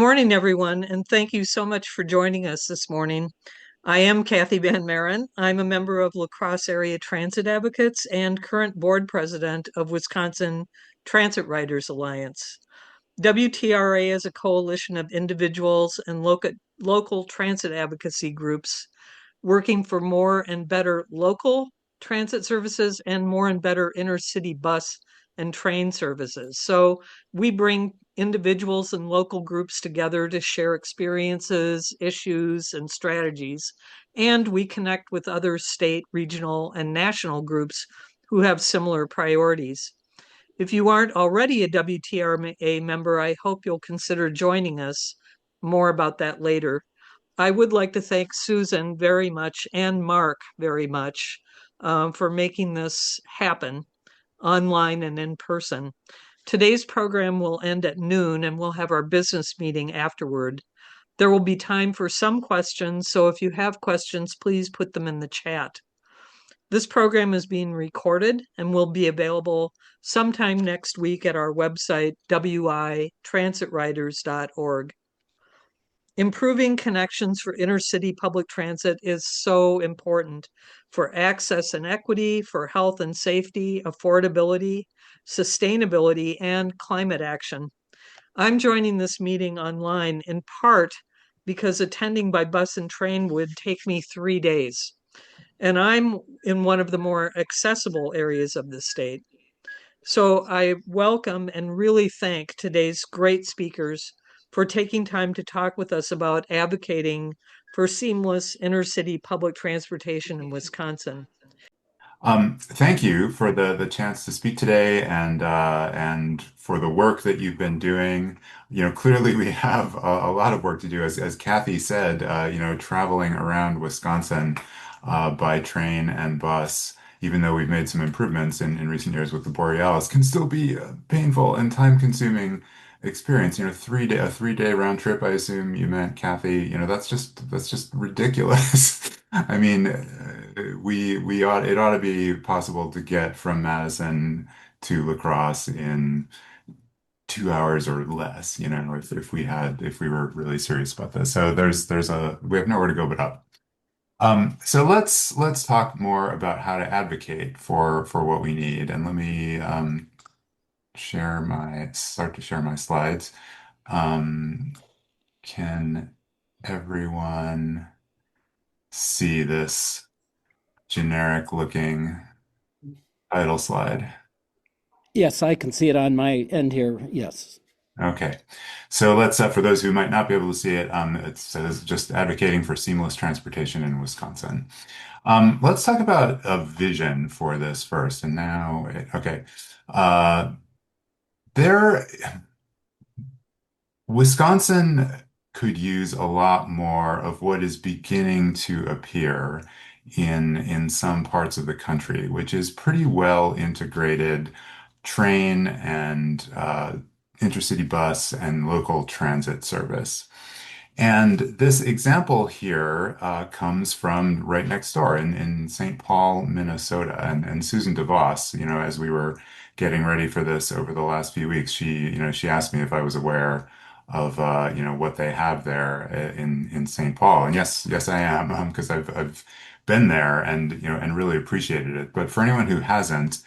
morning, everyone, and thank you so much for joining us this morning. I am Kathy Van Maren. I'm a member of La Crosse Area Transit Advocates and current board president of Wisconsin Transit Riders Alliance. WTRA is a coalition of individuals and local transit advocacy groups working for more and better local transit services and more and better intercity bus and train services. So we bring individuals and local groups together to share experiences, issues, and strategies. And we connect with other state, regional, and national groups who have similar priorities. If you aren't already a WTRA member, I hope you'll consider joining us. More about that later. I would like to thank Susan very much and Mark very much for making this happen online and in person. Today's program will end at noon and we'll have our business meeting afterward. There will be time for some questions, so if you have questions, please put them in the chat. This program is being recorded and will be available sometime next week at our website, witransit.org. Improving connections for intercity public transit is so important for access and equity, for health and safety, affordability, sustainability, and climate action. I'm joining this meeting online in part because attending by bus and train would take me 3 days. And I'm in one of the more accessible areas of the state. So I welcome and really thank today's great speakers for taking time to talk with us about advocating for seamless intercity public transportation in Wisconsin. Thank you for the chance to speak today and for the work that you've been doing. Clearly we have a lot of work to do, as Kathy said. Traveling around Wisconsin by train and bus, even though we've made some improvements in recent years with the Borealis, can still be a painful and time-consuming experience. A 3-day round trip. I assume you meant, Kathy. That's just ridiculous. I mean, it ought to be possible to get from Madison to La Crosse in 2 hours or less, if we were really serious about this. So we have nowhere to go but up. So let's talk more about how to advocate for what we need. And let me start to share my slides. Um, can everyone see this generic looking title slide? Yes, I can see it on my end here. Yes. Okay. So for those who might not be able to see it, it says just advocating for seamless transportation in Wisconsin. Let's talk about a vision for this first. And now, okay. Uh, there, Wisconsin could use a lot more of what is beginning to appear in some parts of the country, which is pretty well integrated train and intercity bus and local transit service. And this example here comes from right next door in St. Paul, Minnesota. And Susan DeVos, as we were getting ready for this over the last few weeks, she asked me if I was aware of, what they have there in St. Paul. And yes, I am, because I've been there and really appreciated it. But for anyone who hasn't,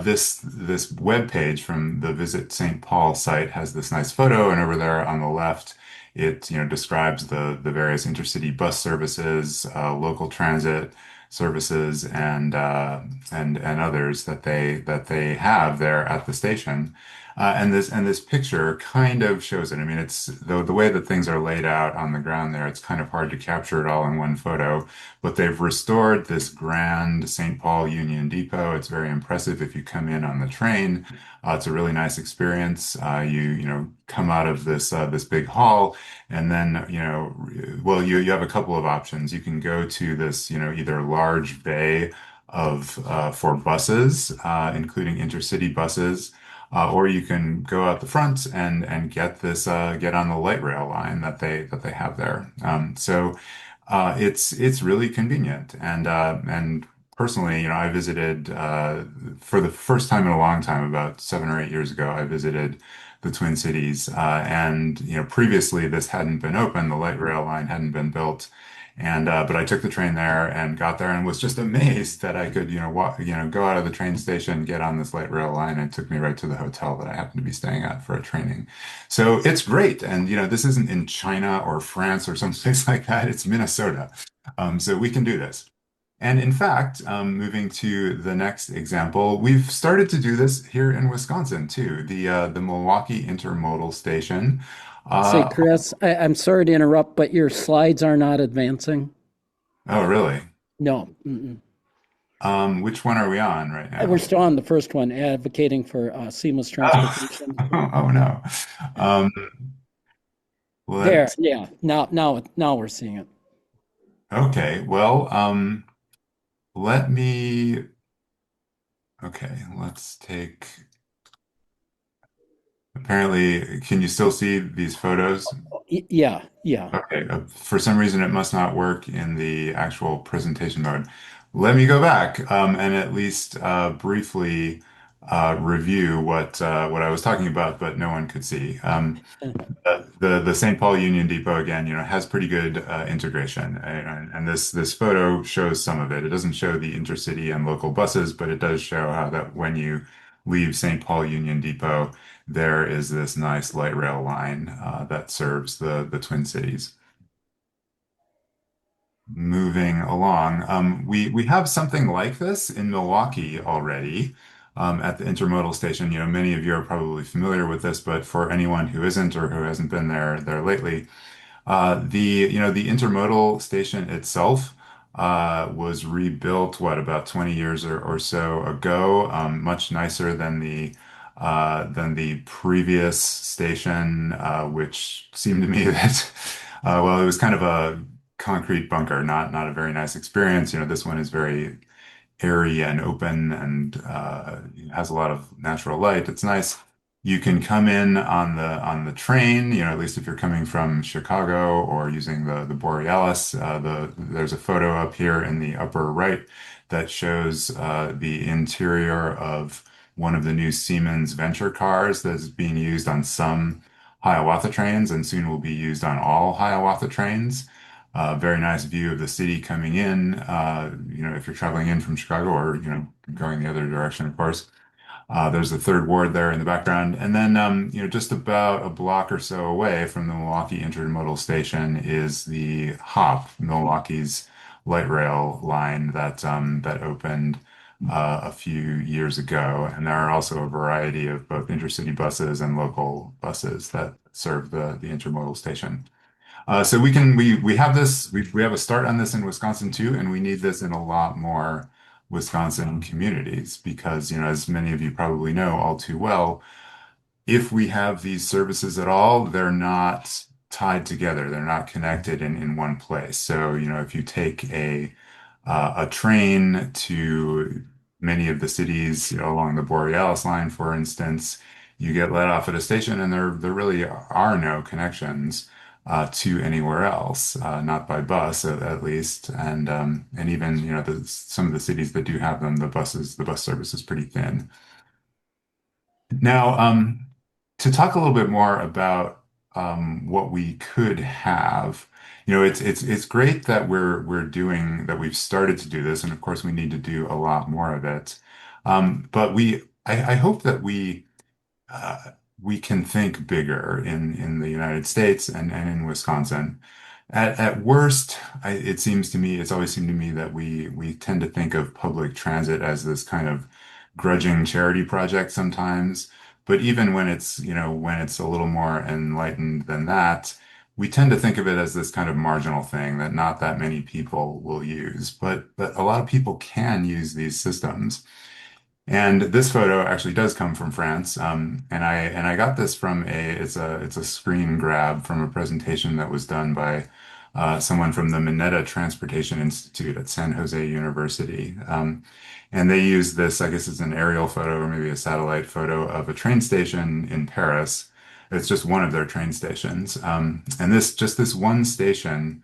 this web page from the Visit St. Paul site has this nice photo, and over there on the left, it describes the various intercity bus services, local transit services, and others that they have there at the station. And this picture kind of shows it. I mean, it's the way that things are laid out on the ground there. It's kind of hard to capture it all in one photo, but they've restored this grand St. Paul Union Depot. It's very impressive if you come in on the train. It's a really nice experience. You come out of this big hall, and then well, you have a couple of options. You can go to this either large bay of for buses, including intercity buses. Or you can go out the front and get on the light rail line that they have there. So it's really convenient, and personally, I visited for the first time in a long time, about 7 or 8 years ago, I visited the Twin Cities. And previously this hadn't been open, the light rail line hadn't been built. And but I took the train there and got there and was just amazed that I could, walk, go out of the train station, get on this light rail line, and it took me right to the hotel that I happened to be staying at for a training. So it's great. And this isn't in China or France or someplace like that. It's Minnesota. So we can do this. And in fact, moving to the next example, we've started to do this here in Wisconsin too. The Milwaukee Intermodal Station. Say, Uh, Chris, I'm sorry to interrupt, but your slides are not advancing. oh, really? No. Mm-mm. Which one are we on right We're now? still on the first one, advocating for seamless Oh, transportation. oh no. Um, There, let yeah. Now we're seeing it. okay. Well, let me. Okay, let's take. Apparently, can you still see these photos? Yeah, yeah. Okay, for some reason it must not work in the actual presentation mode. Let me go back and at least briefly review what I was talking about, but no one could see. The St. Paul Union Depot again, has pretty good integration, and this photo shows some of it. It doesn't show the intercity and local buses, but it does show how that when you leave St. Paul Union Depot, there is this nice light rail line that serves the Twin Cities. Moving along, we have something like this in Milwaukee already. At the intermodal station, many of you are probably familiar with this, but for anyone who isn't or who hasn't been there lately, the intermodal station itself was rebuilt, what, about 20 years or so ago, much nicer than the previous station, which seemed to me that, well, it was kind of a concrete bunker, not a very nice experience. This one is very airy and open and has a lot of natural light. It's nice. You can come in on the train, at least if you're coming from Chicago or using the Borealis. There's a photo up here in the upper right that shows the interior of one of the new Siemens venture cars that's being used on some Hiawatha trains and soon will be used on all Hiawatha trains. Very nice view of the city coming in, if you're traveling in from Chicago or, going the other direction, of course. There's the third ward there in the background. And then, just about a block or so away from the Milwaukee Intermodal Station is the HOP, Milwaukee's light rail line that opened a few years ago. And there are also a variety of both intercity buses and local buses that serve the intermodal station. So we have this we have a start on this in Wisconsin too, and we need this in a lot more Wisconsin communities because as many of you probably know all too well, if we have these services at all, they're not tied together. They're not connected in one place. So if you take a train to many of the cities along the Borealis line, for instance, you get let off at a station, and there really are no connections to anywhere else, not by bus at least, and even some of the cities that do have them, the bus service is pretty thin. Now, to talk a little bit more about what we could have, it's great that we're doing that. We've started to do this, and of course, we need to do a lot more of it. But I hope that uh, we can think bigger in the United States and in Wisconsin. At worst, it seems to me, it's always seemed to me that we tend to think of public transit as this kind of grudging charity project sometimes. But even when it's a little more enlightened than that, we tend to think of it as this kind of marginal thing that not that many people will use. But a lot of people can use these systems. And this photo actually does come from France, and I got this from it's a screen grab from a presentation that was done by someone from the Mineta Transportation Institute at San Jose University, and they used this. I guess it's an aerial photo or maybe a satellite photo of a train station in Paris. It's just one of their train stations, and this one station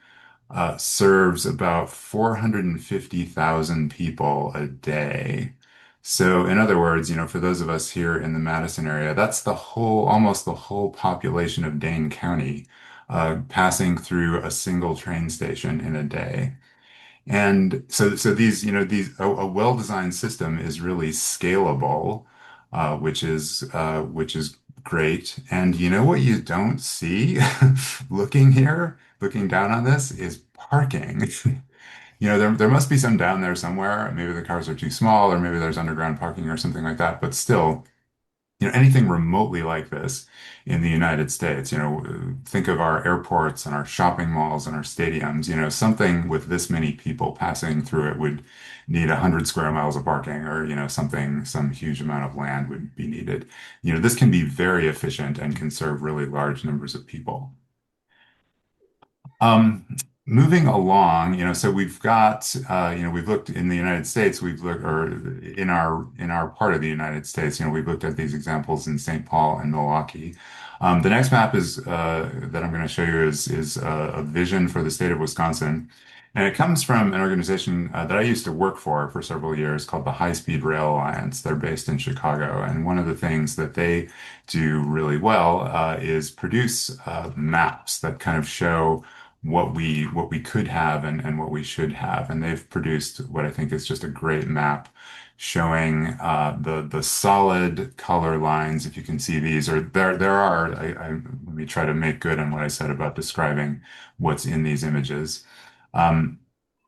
serves about 450,000 people a day. So, in other words, for those of us here in the Madison area, that's almost the whole population of Dane County, passing through a single train station in a day. And so a well-designed system is really scalable, which is great. And you know what you don't see looking down on this is parking. There must be some down there somewhere. Maybe the cars are too small, or maybe there's underground parking or something like that. But still, anything remotely like this in the United States, think of our airports and our shopping malls and our stadiums, something with this many people passing through it would need 100 square miles of parking or, some huge amount of land would be needed. This can be very efficient and can serve really large numbers of people. Um, Moving along, so we've looked in the United States, or in our part of the United States, we've looked at these examples in St. Paul and Milwaukee. The next map is that I'm going to show you is a vision for the state of Wisconsin, and it comes from an organization that I used to work for several years called the High Speed Rail Alliance. They're based in Chicago, and one of the things that they do really well is produce maps that kind of show what we could have and what we should have. And they've produced what I think is just a great map showing the solid color lines. If you can see these, or there are. Let me try to make good on what I said about describing what's in these images. Um,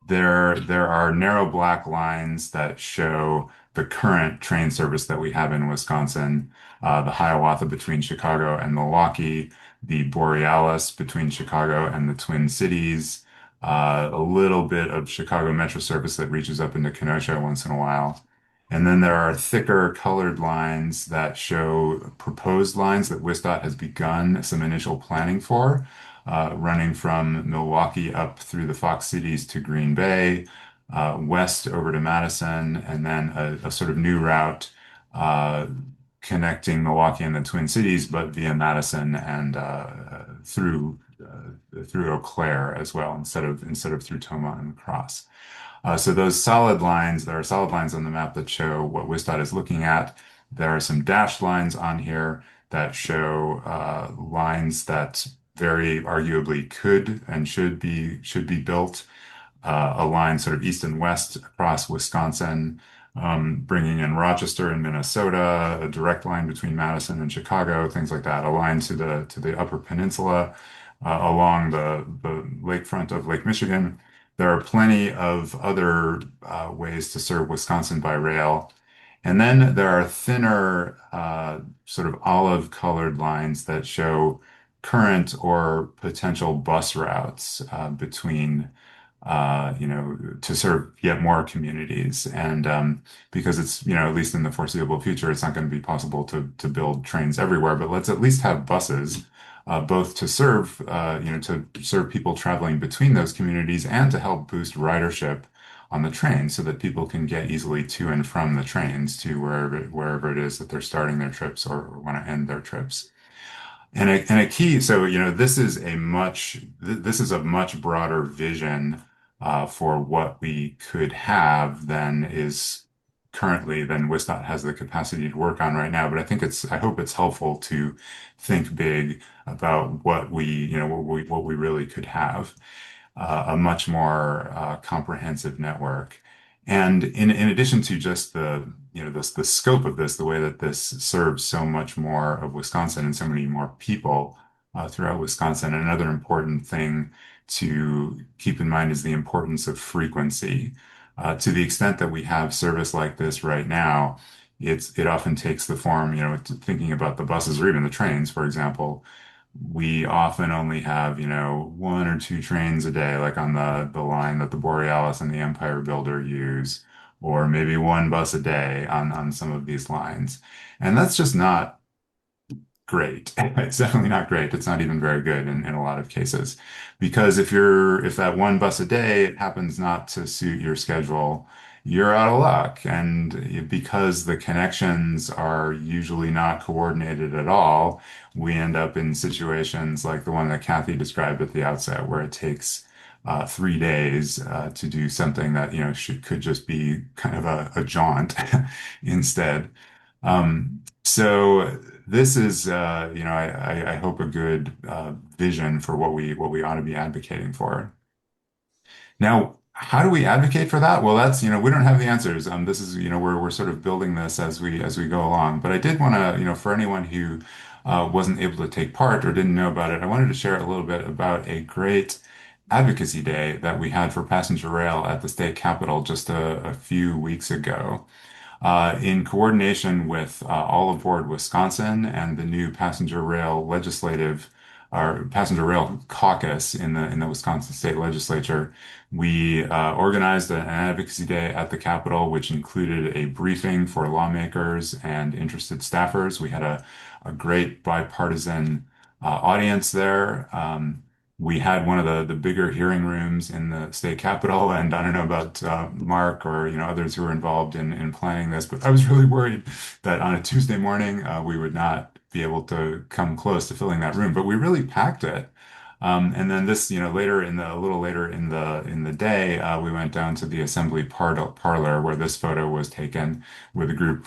there are narrow black lines that show the current train service that we have in Wisconsin, the Hiawatha between Chicago and Milwaukee, the Borealis between Chicago and the Twin Cities, a little bit of Chicago Metro service that reaches up into Kenosha once in a while. And then there are thicker colored lines that show proposed lines that WisDOT has begun some initial planning for, running from Milwaukee up through the Fox Cities to Green Bay, west over to Madison, and then a sort of new route uh, connecting Milwaukee and the Twin Cities, but via Madison and through Eau Claire as well, instead of through Toma and La Crosse. So those solid lines, there are solid lines on the map that show what WisDOT is looking at. There are some dashed lines on here that show lines that very arguably could and should be built. A line sort of east and west across Wisconsin, bringing in Rochester and Minnesota, a direct line between Madison and Chicago, things like that. A line to the Upper Peninsula, along the lakefront of Lake Michigan. There are plenty of other ways to serve Wisconsin by rail. And then there are thinner, sort of olive colored lines that show current or potential bus routes between, to serve yet more communities. And because it's, at least in the foreseeable future, it's not going to be possible to build trains everywhere, but let's at least have buses. Both to serve people traveling between those communities and to help boost ridership on the train so that people can get easily to and from the trains to wherever it is that they're starting their trips or want to end their trips. And a key, so this is a much broader vision for what we could have than WisDOT has the capacity to work on right now. But I hope it's helpful to think big about what we really could have, a much more comprehensive network. And in addition to just the scope of this, the way that this serves so much more of Wisconsin and so many more people throughout Wisconsin, another important thing to keep in mind is the importance of frequency. To the extent that we have service like this right now, it often takes the form, thinking about the buses or even the trains, for example. We often only have, one or two trains a day, like on the line that the Borealis and the Empire Builder use, or maybe one bus a day on some of these lines. And that's just not great. It's definitely not great. It's not even very good in a lot of cases. Because if that one bus a day happens not to suit your schedule, you're out of luck. And because the connections are usually not coordinated at all, we end up in situations like the one that Kathy described at the outset, where it takes 3 days to do something that could just be kind of a jaunt instead. So this is I hope a good vision for what we ought to be advocating for. Now, how do we advocate for that? Well, that's, we don't have the answers. This is, we're sort of building this as we go along. But I did want to, for anyone who wasn't able to take part or didn't know about it, I wanted to share a little bit about a great advocacy day that we had for passenger rail at the state capitol just a few weeks ago in coordination with All Aboard Wisconsin and the new passenger rail legislative or passenger rail caucus in the Wisconsin State Legislature. We organized an advocacy day at the Capitol, which included a briefing for lawmakers and interested staffers. We had a great bipartisan audience there. We had one of the bigger hearing rooms in the state capitol, and I don't know about Mark or others who were involved in planning this, but I was really worried that on a Tuesday morning we would not be able to come close to filling that room. But we really packed it. And then this, a little later in the day, we went down to the Assembly parlor where this photo was taken with a group,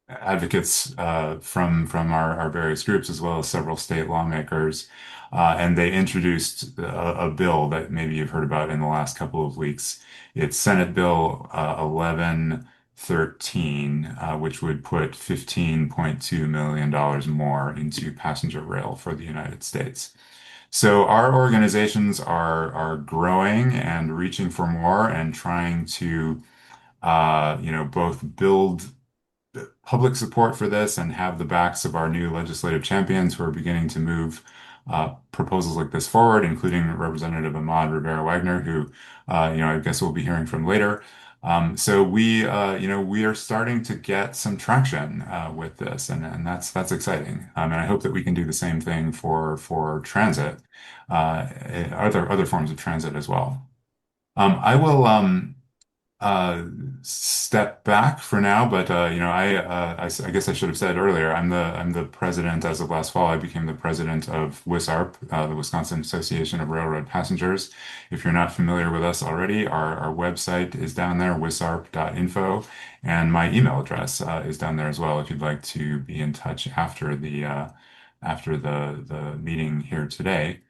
advocates from our various groups, as well as several state lawmakers. And they introduced a bill that maybe you've heard about in the last couple of weeks. It's Senate Bill 1113, which would put $15.2 million more into passenger rail for the United States. So our organizations are growing and reaching for more and trying to both build public support for this and have the backs of our new legislative champions who are beginning to move proposals like this forward, including Representative Ahmad Rivera-Wagner, who I guess we'll be hearing from later. So we are starting to get some traction with this, and that's exciting. And I hope that we can do the same thing for transit, other forms of transit as well. I will. Step back for now, but I guess I should have said earlier, I'm the president as of last fall. I became the president of WISARP, the Wisconsin Association of Railroad Passengers. If you're not familiar with us already, our website is down there, wisarp.info, and my email address is down there as well if you'd like to be in touch after the meeting here today.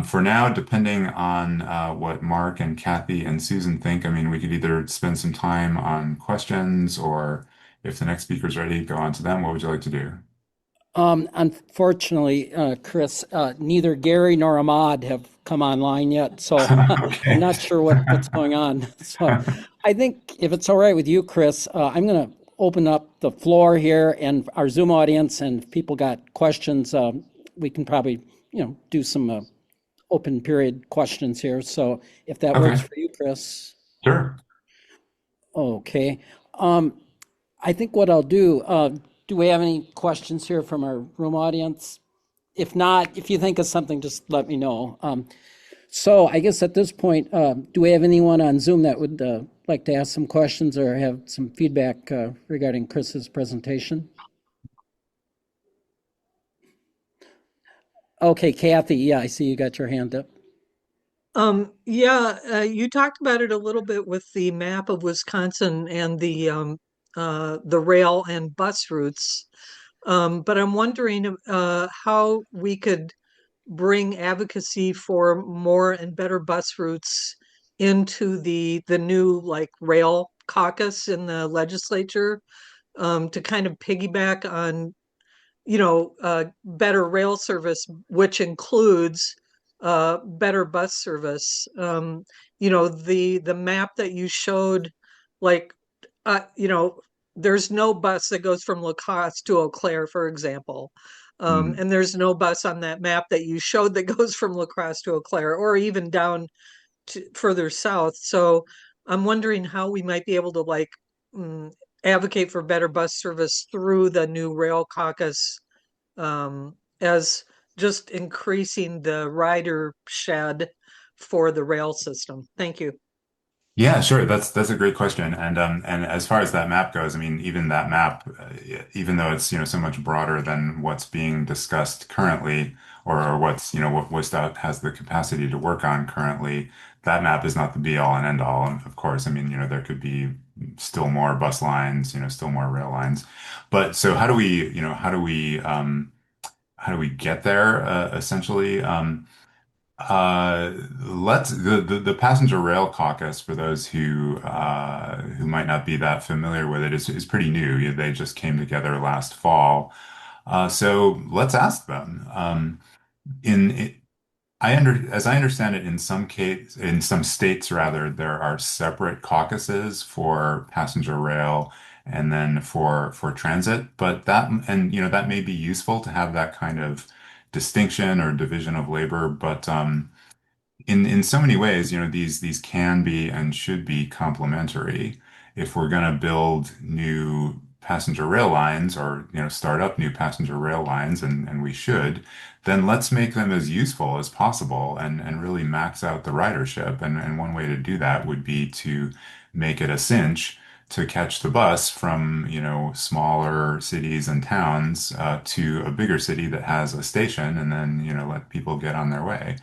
For now, depending on what Mark and Kathy and Susan think, I mean, we could either spend some time on questions or if the next speaker's ready, go on to them. What would you like to do? Unfortunately, Chris, neither Gary nor Ahmad have come online yet, so I'm Okay. not sure what's going on. So I think if it's all right with you, Chris, I'm going to open up the floor here and our Zoom audience, and if people got questions, we can probably, do some open period questions here. So if that works Okay. for you, Chris. Sure. Okay. Um, I think what I'll do we have any questions here from our room audience? If not, if you think of something, just let me know. So I guess at this point, do we have anyone on Zoom that would like to ask some questions or have some feedback regarding Chris's presentation? Okay, Kathy, yeah, I see you got your hand up. Yeah, you talked about it a little bit with the map of Wisconsin and the rail and bus routes. But I'm wondering how we could bring advocacy for more and better bus routes into the new like rail caucus in the legislature, to kind of piggyback on better rail service, which includes better bus service. The map that you showed, like, uh, you know, there's no bus that goes from La Crosse to Eau Claire, for example. Mm. And there's no bus on that map that you showed that goes from La Crosse to Eau Claire or even down to further south. So I'm wondering how we might be able to mm, advocate for better bus service through the new rail caucus, as just increasing the rider shed for the rail system. Thank you. Yeah, sure. That's a great question. And as far as that map goes, I mean, even that map, even though it's so much broader than what's being discussed currently, or what's, what WSDOT has the capacity to work on currently, that map is not the be all and end all. And of course, I mean, there could be still more bus lines, still more rail lines. But so how do we get there, essentially? Let's the Passenger Rail Caucus, for those who might not be that familiar with it, is pretty new. They just came together last fall. So let's ask them. In as I understand it, in some states rather, there are separate caucuses for passenger rail and then for transit. But that may be useful to have that kind of distinction or division of labor. But in so many ways, these can be and should be complementary. If we're going to build new passenger rail lines or, start up new passenger rail lines, and we should, then let's make them as useful as possible and really max out the ridership. And one way to do that would be to make it a cinch to catch the bus from, smaller cities and towns to a bigger city that has a station, and then, let people get on their way.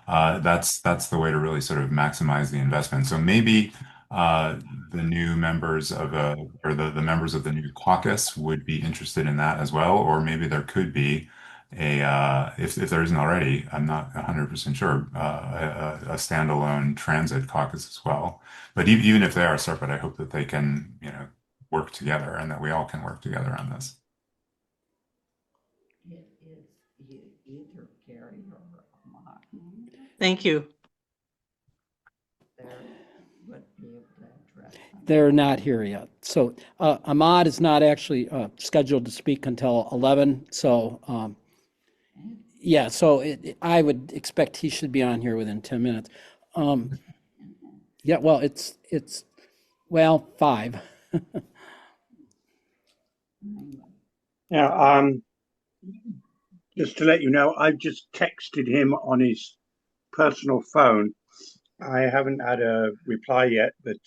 That's the way to really sort of maximize the investment. So maybe uh, the new members of the members of the new caucus would be interested in that as well, or maybe there could be if there isn't already, I'm not 100% sure, a standalone transit caucus as well. But even if they are separate, I hope that they can, work together and that we all can work together on this. Thank you. They're not here yet. So Ahmad is not actually scheduled to speak until 11. So yeah, so I would expect he should be on here within 10 minutes. Yeah, well, well, 5. Yeah, just to let you know, I've just texted him on his personal phone. I haven't had a reply yet, but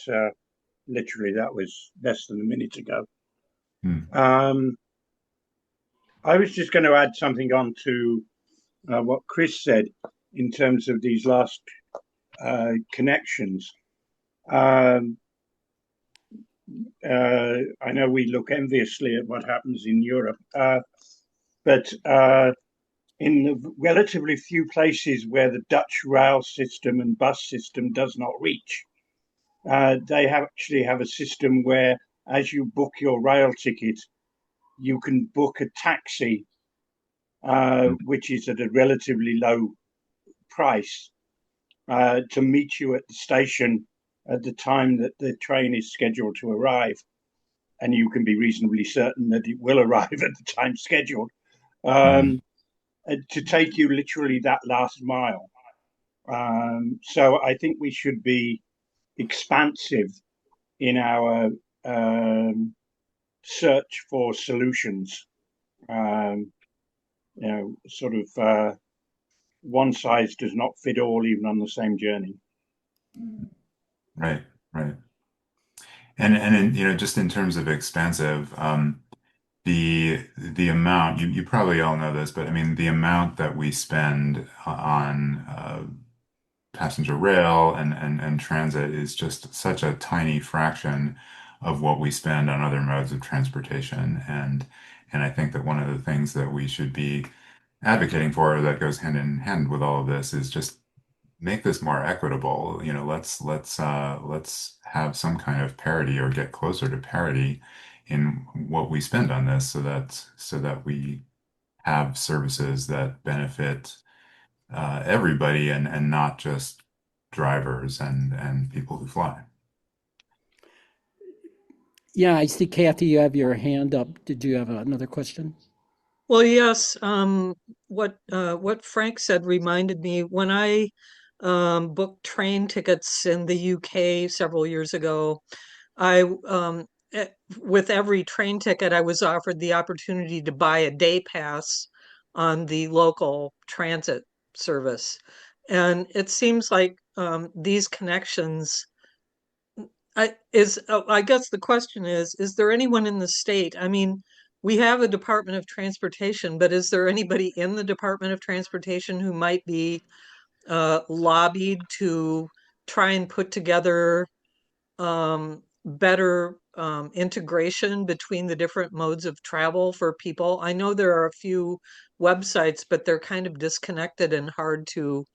literally that was less than a minute ago. Hmm. I was just going to add something on to what Chris said in terms of these last connections. I know we look enviously at what happens in Europe, but in the relatively few places where the Dutch rail system and bus system does not reach, they actually have a system where, as you book your rail ticket, you can book a taxi, which is at a relatively low price, to meet you at the station at the time that the train is scheduled to arrive. And you can be reasonably certain that it will arrive at the time scheduled, Hmm. to take you literally that last mile. So I think we should be expansive in our search for solutions. Um, sort of one size does not fit all, even on the same journey. Right, right. And in, just in terms of expensive, the amount you probably all know this, but I mean the amount that we spend on passenger rail and transit is just such a tiny fraction of what we spend on other modes of transportation. And I think that one of the things that we should be advocating for that goes hand in hand with all of this is just make this more equitable. Let's have some kind of parity or get closer to parity in what we spend on this so that we have services that benefit everybody and not just drivers and people who fly. Yeah, I see Kathy, you have your hand up. Did you have another question? Well, yes. What Frank said reminded me when I booked train tickets in the UK several years ago. I with every train ticket, I was offered the opportunity to buy a day pass on the local transit service, and it seems like these connections. I guess the question is there anyone in the state? I mean, we have a Department of Transportation, but is there anybody in the Department of Transportation who might be lobbied to try and put together better integration between the different modes of travel for people? I know there are a few websites, but they're kind of disconnected and hard to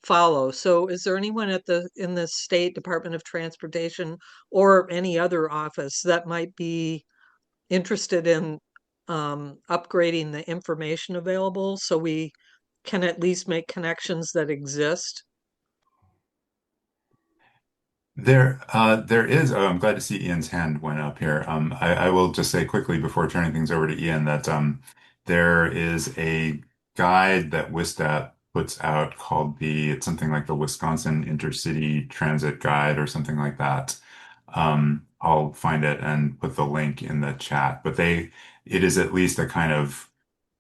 follow. So is there anyone at in the State Department of Transportation or any other office that might be interested in upgrading the information available so we can at least make connections that exist? There is. Oh, I'm glad to see Ian's hand went up here. I will just say quickly before turning things over to Ian that there is a guide that WISDAT puts out called it's something like the Wisconsin Intercity Transit Guide or something like that. I'll find it and put the link in the chat. But it is at least a kind of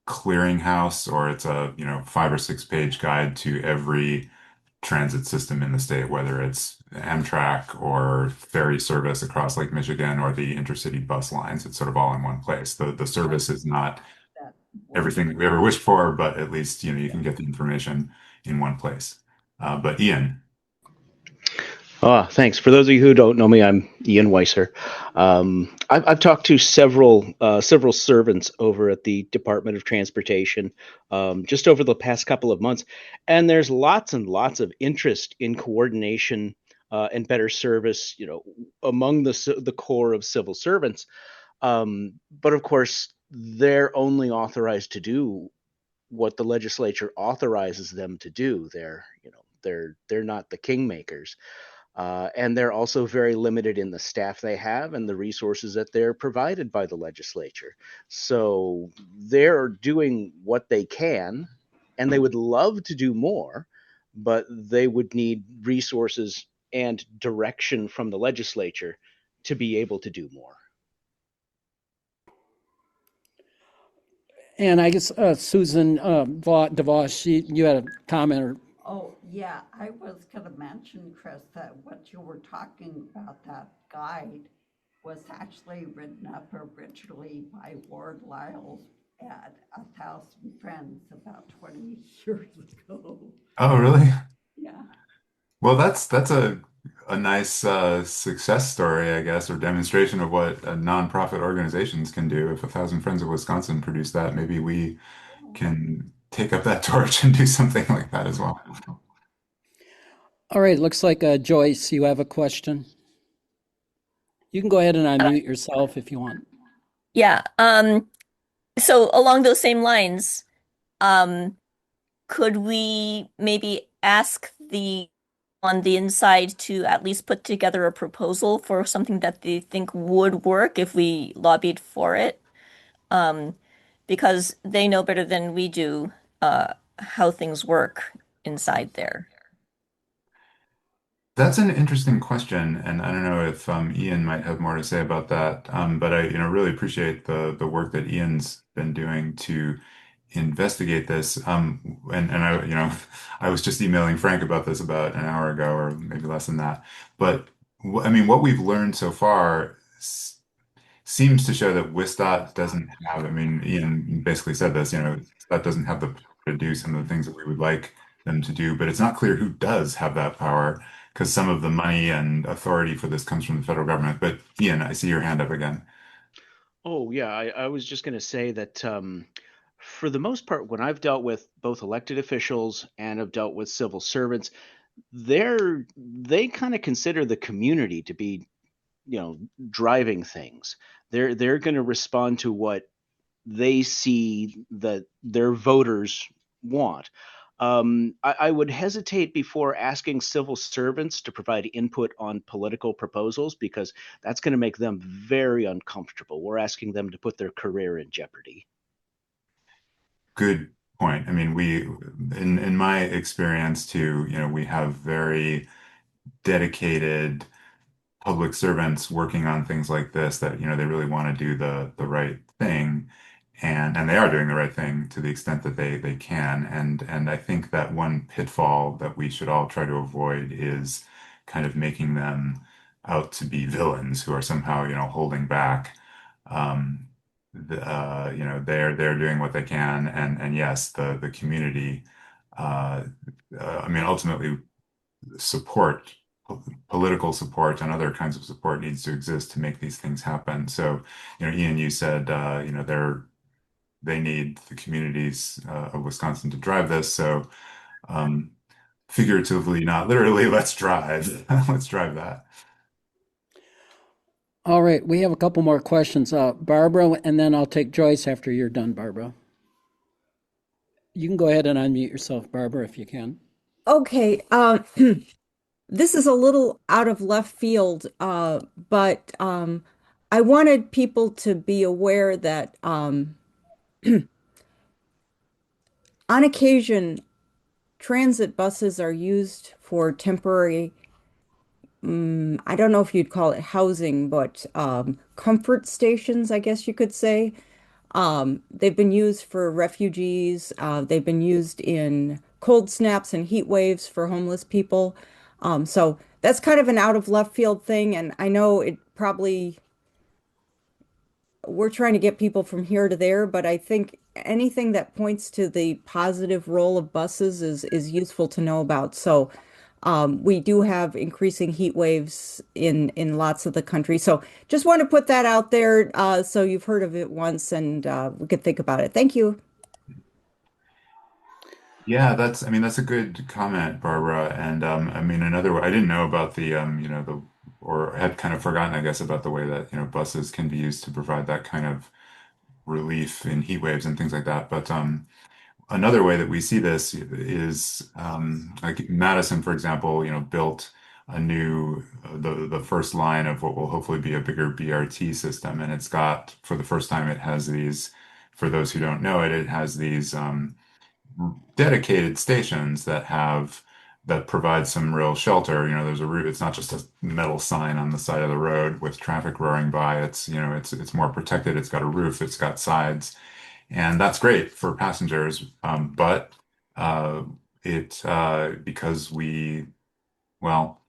clearinghouse, or it's a 5 or 6 page guide to every transit system in the state, whether it's Amtrak or ferry service across Lake Michigan or the intercity bus lines. It's sort of all in one place. The service is not everything that we ever wished for, but at least you can get the information in one place. But Ian. Thanks. For those of you who don't know me, I'm Ian Weiser. I've talked to several servants over at the Department of Transportation just over the past couple of months, and there's lots and lots of interest in coordination and better service, among the core of civil servants. But of course, they're only authorized to do what the legislature authorizes them to do. They're not the kingmakers. And they're also very limited in the staff they have and the resources that they're provided by the legislature. So they're doing what they can, and they would love to do more, but they would need resources and direction from the legislature to be able to do more. And I guess Susan DeVos, you had a comment or Oh, yeah, I was gonna mention, Chris, that what you were talking about, that guide, was actually written up originally by Ward Lyles at 1,000 Friends about 20 years ago. Oh, really? Yeah. Well, that's a nice success story, I guess, or demonstration of what nonprofit organizations can do. If 1,000 Friends of Wisconsin produce that, maybe we can take up that torch and do something like that as well. all right, looks like Joyce, you have a question. You can go ahead and unmute yourself if you want. Yeah. So along those same lines, um, could we maybe ask the on the inside to at least put together a proposal for something that they think would work if we lobbied for it? Um, because they know better than we do how things work inside there. That's an interesting question, and I don't know if Ian might have more to say about that. But I, really appreciate the work that Ian's been doing to investigate this. And I, I was just emailing Frank about this about an hour ago, or maybe less than that. But I mean, what we've learned so far seems to show that Wisdot doesn't have, I mean, Ian basically said this, that doesn't have the power to do some of the things that we would like them to do, but it's not clear who does have that power because some of the money and authority for this comes from the federal government. But Ian, I see your hand up again. Oh, yeah, I was just going to say that for the most part, when I've dealt with both elected officials and have dealt with civil servants, they kind of consider the community to be, driving things. They're going to respond to what they see that their voters want. I would hesitate before asking civil servants to provide input on political proposals because that's going to make them very uncomfortable. We're asking them to put their career in jeopardy. Good point. I mean, in my experience too, we have very dedicated public servants working on things like this that, they really want to do the right thing. And they are doing the right thing to the extent that they can. And I think that one pitfall that we should all try to avoid is kind of making them out to be villains who are somehow, holding back. Um, they're doing what they can, and yes, the community. Uh, I mean, ultimately, support, political support, and other kinds of support needs to exist to make these things happen. So, Ian, you said, they need the communities of Wisconsin to drive this. So, um, figuratively, not literally, let's drive. Let's drive that. All right, we have a couple more questions. Barbara, and then I'll take Joyce after you're done, Barbara. You can go ahead and unmute yourself, Barbara, if you can. Okay, this is a little out of left field, but I wanted people to be aware that on occasion, transit buses are used for temporary, I don't know if you'd call it housing, but comfort stations, I guess you could say. They've been used for refugees. They've been used in cold snaps and heat waves for homeless people. So that's kind of an out of left field thing. And I know it probably, we're trying to get people from here to there, but I think anything that points to the positive role of buses is useful to know about. So we do have increasing heat waves in lots of the country. So just want to put that out there so you've heard of it once and we could think about it. Thank you. Yeah, I mean, that's a good comment, Barbara. And I mean, another way, I didn't know about or had kind of forgotten, I guess, about the way that, buses can be used to provide that kind of relief in heat waves and things like that. But another way that we see this is like Madison, for example, built a new the first line of what will hopefully be a bigger BRT system, and it's got for the first time it has these. For those who don't know it, it has these dedicated stations that provide some real shelter. There's a route. It's not just a metal sign on the side of the road with traffic roaring by. It's more protected. It's got a roof. It's got sides. And that's great for passengers, but because well,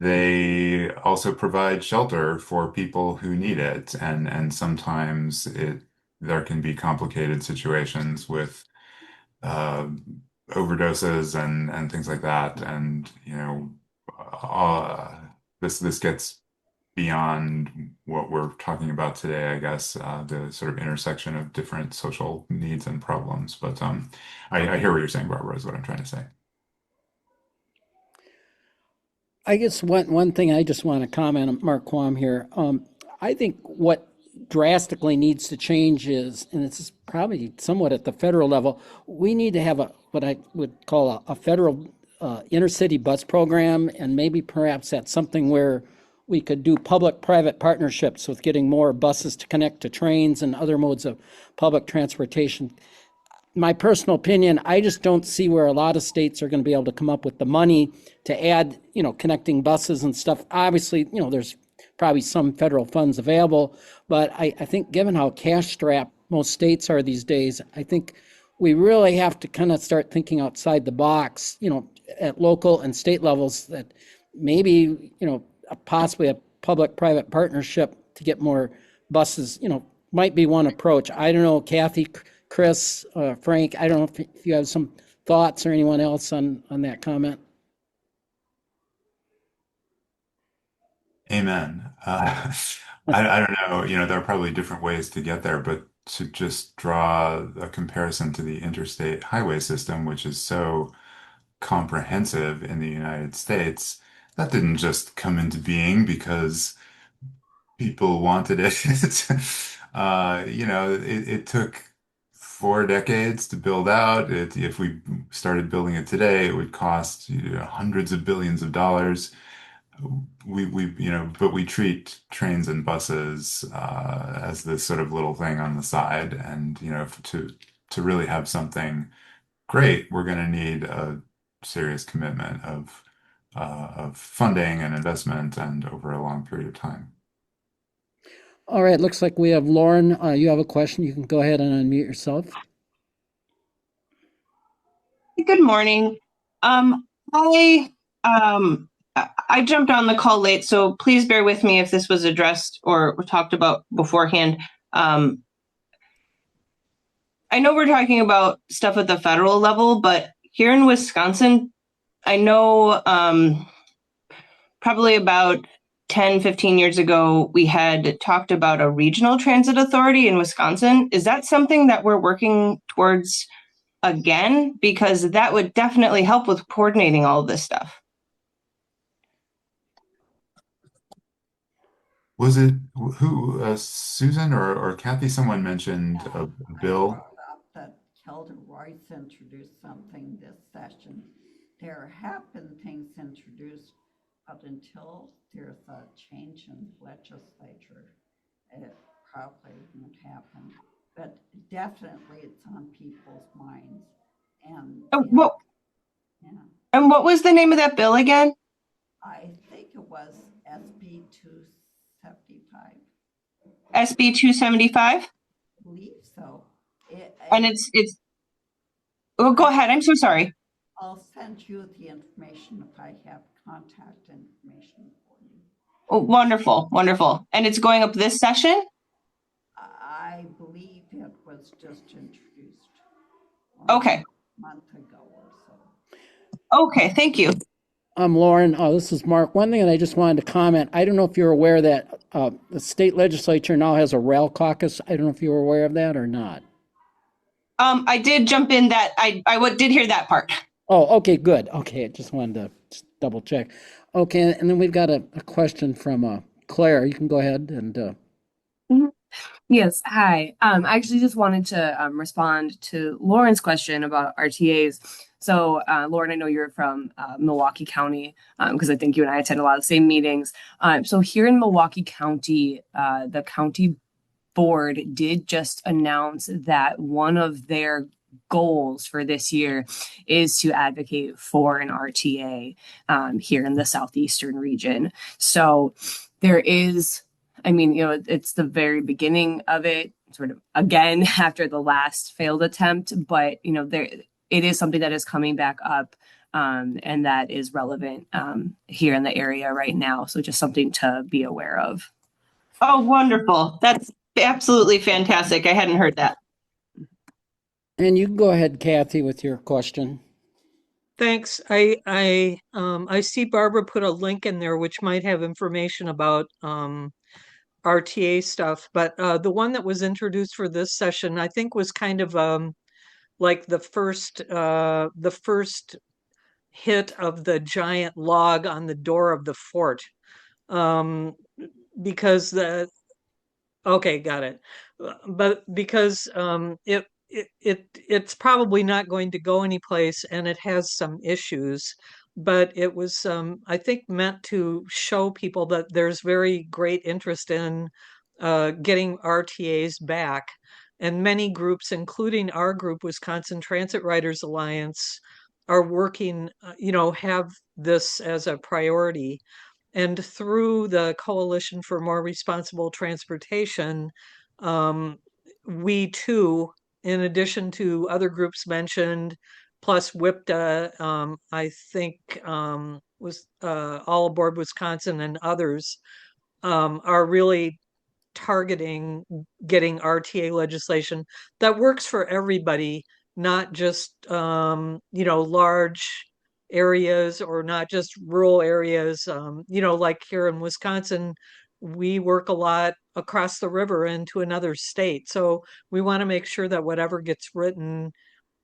they also provide shelter for people who need it, and sometimes there can be complicated situations with uh, overdoses and things like that, and uh, this gets beyond what we're talking about today, I guess, the sort of intersection of different social needs and problems. But I hear what you're saying, Barbara, is what I'm trying to say. I guess one thing I just want to comment on Mark Quam here. I think what drastically needs to change is, and it's probably somewhat at the federal level, we need to have what I would call a federal intercity bus program, and maybe perhaps that's something where we could do public-private partnerships with getting more buses to connect to trains and other modes of public transportation. My personal opinion, I just don't see where a lot of states are going to be able to come up with the money to add, connecting buses and stuff. Obviously, there's probably some federal funds available, but I think given how cash strapped most states are these days, I think we really have to kind of start thinking outside the box, at local and state levels, that maybe, possibly a public-private partnership to get more buses, might be one approach. I don't know, Kathy, Chris, Frank, I don't know if you have some thoughts or anyone else on that comment. Amen. I don't know, there are probably different ways to get there, but to just draw a comparison to the interstate highway system, which is so comprehensive in the United States, that didn't just come into being because people wanted it. It took 4 decades to build out. If we started building it today, it would cost hundreds of billions of dollars. But we treat trains and buses as this sort of little thing on the side, and to really have something great, we're going to need a serious commitment of funding and investment and over a long period of time. All right, looks like we have Lauren. You have a question. You can go ahead and unmute yourself. Good morning. I I jumped on the call late, so please bear with me if this was addressed or talked about beforehand. I know we're talking about stuff at the federal level, but here in Wisconsin, I know probably about 10, 15 years ago, we had talked about a regional transit authority in Wisconsin. Is that something that we're working towards again? Because that would definitely help with coordinating all of this stuff. Was it who, Susan or Kathy? Someone mentioned a I bill. brought up that Kelda Royce introduced something this session. There have been things introduced, but until there's a change in legislature, it probably won't happen. But definitely it's on people's minds. And yeah, And what was the name of that bill again? I think it was SB 275. SB 275? I believe so. And it's oh, go ahead. I'm so sorry. I'll send you the information if I have contact information for you. Oh, wonderful, wonderful. And it's going up this session? I believe it was just introduced. Okay. A month ago or so. Okay, thank you. Lauren, this is Mark. One thing that I just wanted to comment, I don't know if you're aware that the state legislature now has a rail caucus. I don't know if you were aware of that or not. I did jump in that I did hear that part. Oh, okay, good. Okay, I just wanted to just double check. Okay, and then we've got a question from Claire. You can go ahead and. Yes, hi. I actually just wanted to respond to Lauren's question about RTAs. So, Lauren, I know you're from Milwaukee County because I think you and I attend a lot of the same meetings. So here in Milwaukee County, the county board did just announce that one of their goals for this year is to advocate for an RTA here in the southeastern region. So there is, I mean, it's the very beginning of it, sort of again after the last failed attempt, but it is something that is coming back up and that is relevant here in the area right now. So just something to be aware of. Oh, wonderful. That's absolutely fantastic. I hadn't heard that. And you can go ahead, Kathy, with your question. Thanks. I see Barbara put a link in there which might have information about RTA stuff, but the one that was introduced for this session, I think, was kind of like the first hit of the giant log on the door of the fort, because okay, got it. But because it's probably not going to go anyplace, and it has some issues. But it was, I think, meant to show people that there's very great interest in getting RTAs back. And many groups, including our group, Wisconsin Transit Riders Alliance, are working, have this as a priority. And through the Coalition for More Responsible Transportation, we too, in addition to other groups mentioned, plus WIPTA, I think, was All Aboard Wisconsin and others, are really targeting getting RTA legislation that works for everybody, not just large areas or not just rural areas. Like here in Wisconsin, we work a lot across the river into another state. So we want to make sure that whatever gets written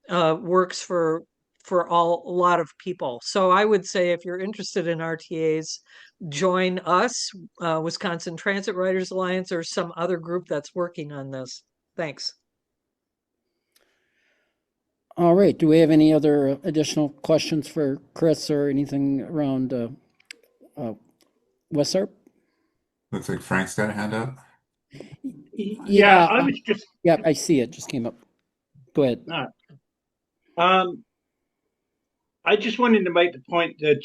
works for a lot of people. So I would say if you're interested in RTAs, join us, Wisconsin Transit Riders Alliance, or some other group that's working on this. Thanks. All right. Do we have any other additional questions for Chris or anything around Wesarp? Looks like Frank's got a hand up. Yeah, I was just. Yeah, I see it. Just came up. Go ahead. I just wanted to make the point that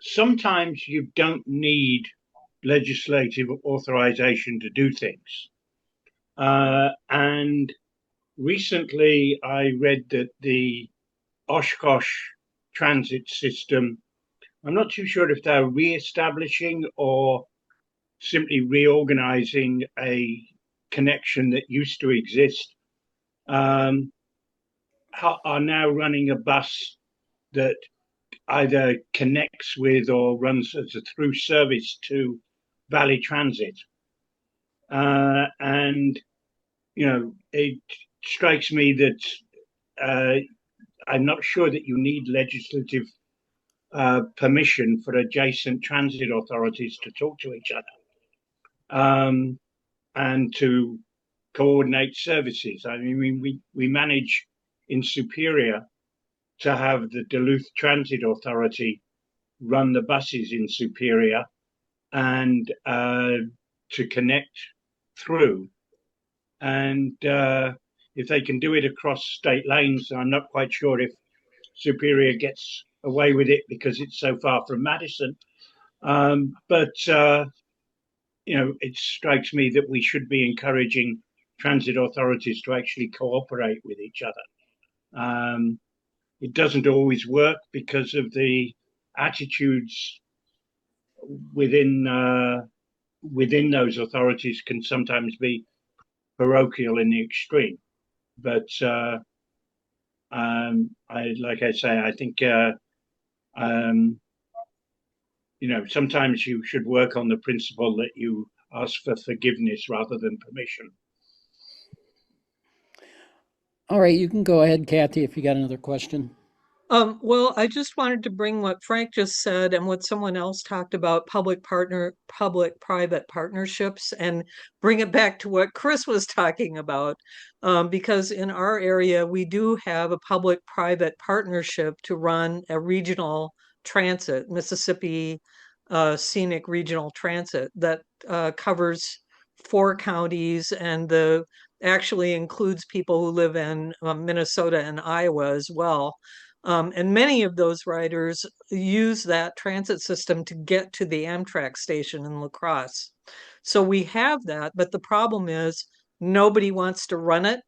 sometimes you don't need legislative authorization to do things. And recently I read that the Oshkosh transit system. I'm not too sure if they're re-establishing or simply reorganizing a connection that used to exist, are now running a bus that either connects with or runs as a through service to Valley Transit. And, it strikes me that I'm not sure that you need legislative permission for adjacent transit authorities to talk to each other and to coordinate services. I mean, we manage in Superior to have the Duluth Transit Authority run the buses in Superior and to connect through. And if they can do it across state lanes, I'm not quite sure if Superior gets away with it because it's so far from Madison. But it strikes me that we should be encouraging transit authorities to actually cooperate with each other. It doesn't always work because of the attitudes within those authorities can sometimes be parochial in the extreme. But like I say, I think sometimes you should work on the principle that you ask for forgiveness rather than permission. All right, you can go ahead, Kathy, if you got another question. Well, I just wanted to bring what Frank just said and what someone else talked about public-private partnerships and bring it back to what Chris was talking about. Because in our area, we do have a public-private partnership to run a regional transit, Mississippi Scenic Regional Transit, that covers 4 counties and actually includes people who live in Minnesota and Iowa as well. And many of those riders use that transit system to get to the Amtrak station in La Crosse. So we have that, but the problem is nobody wants to run it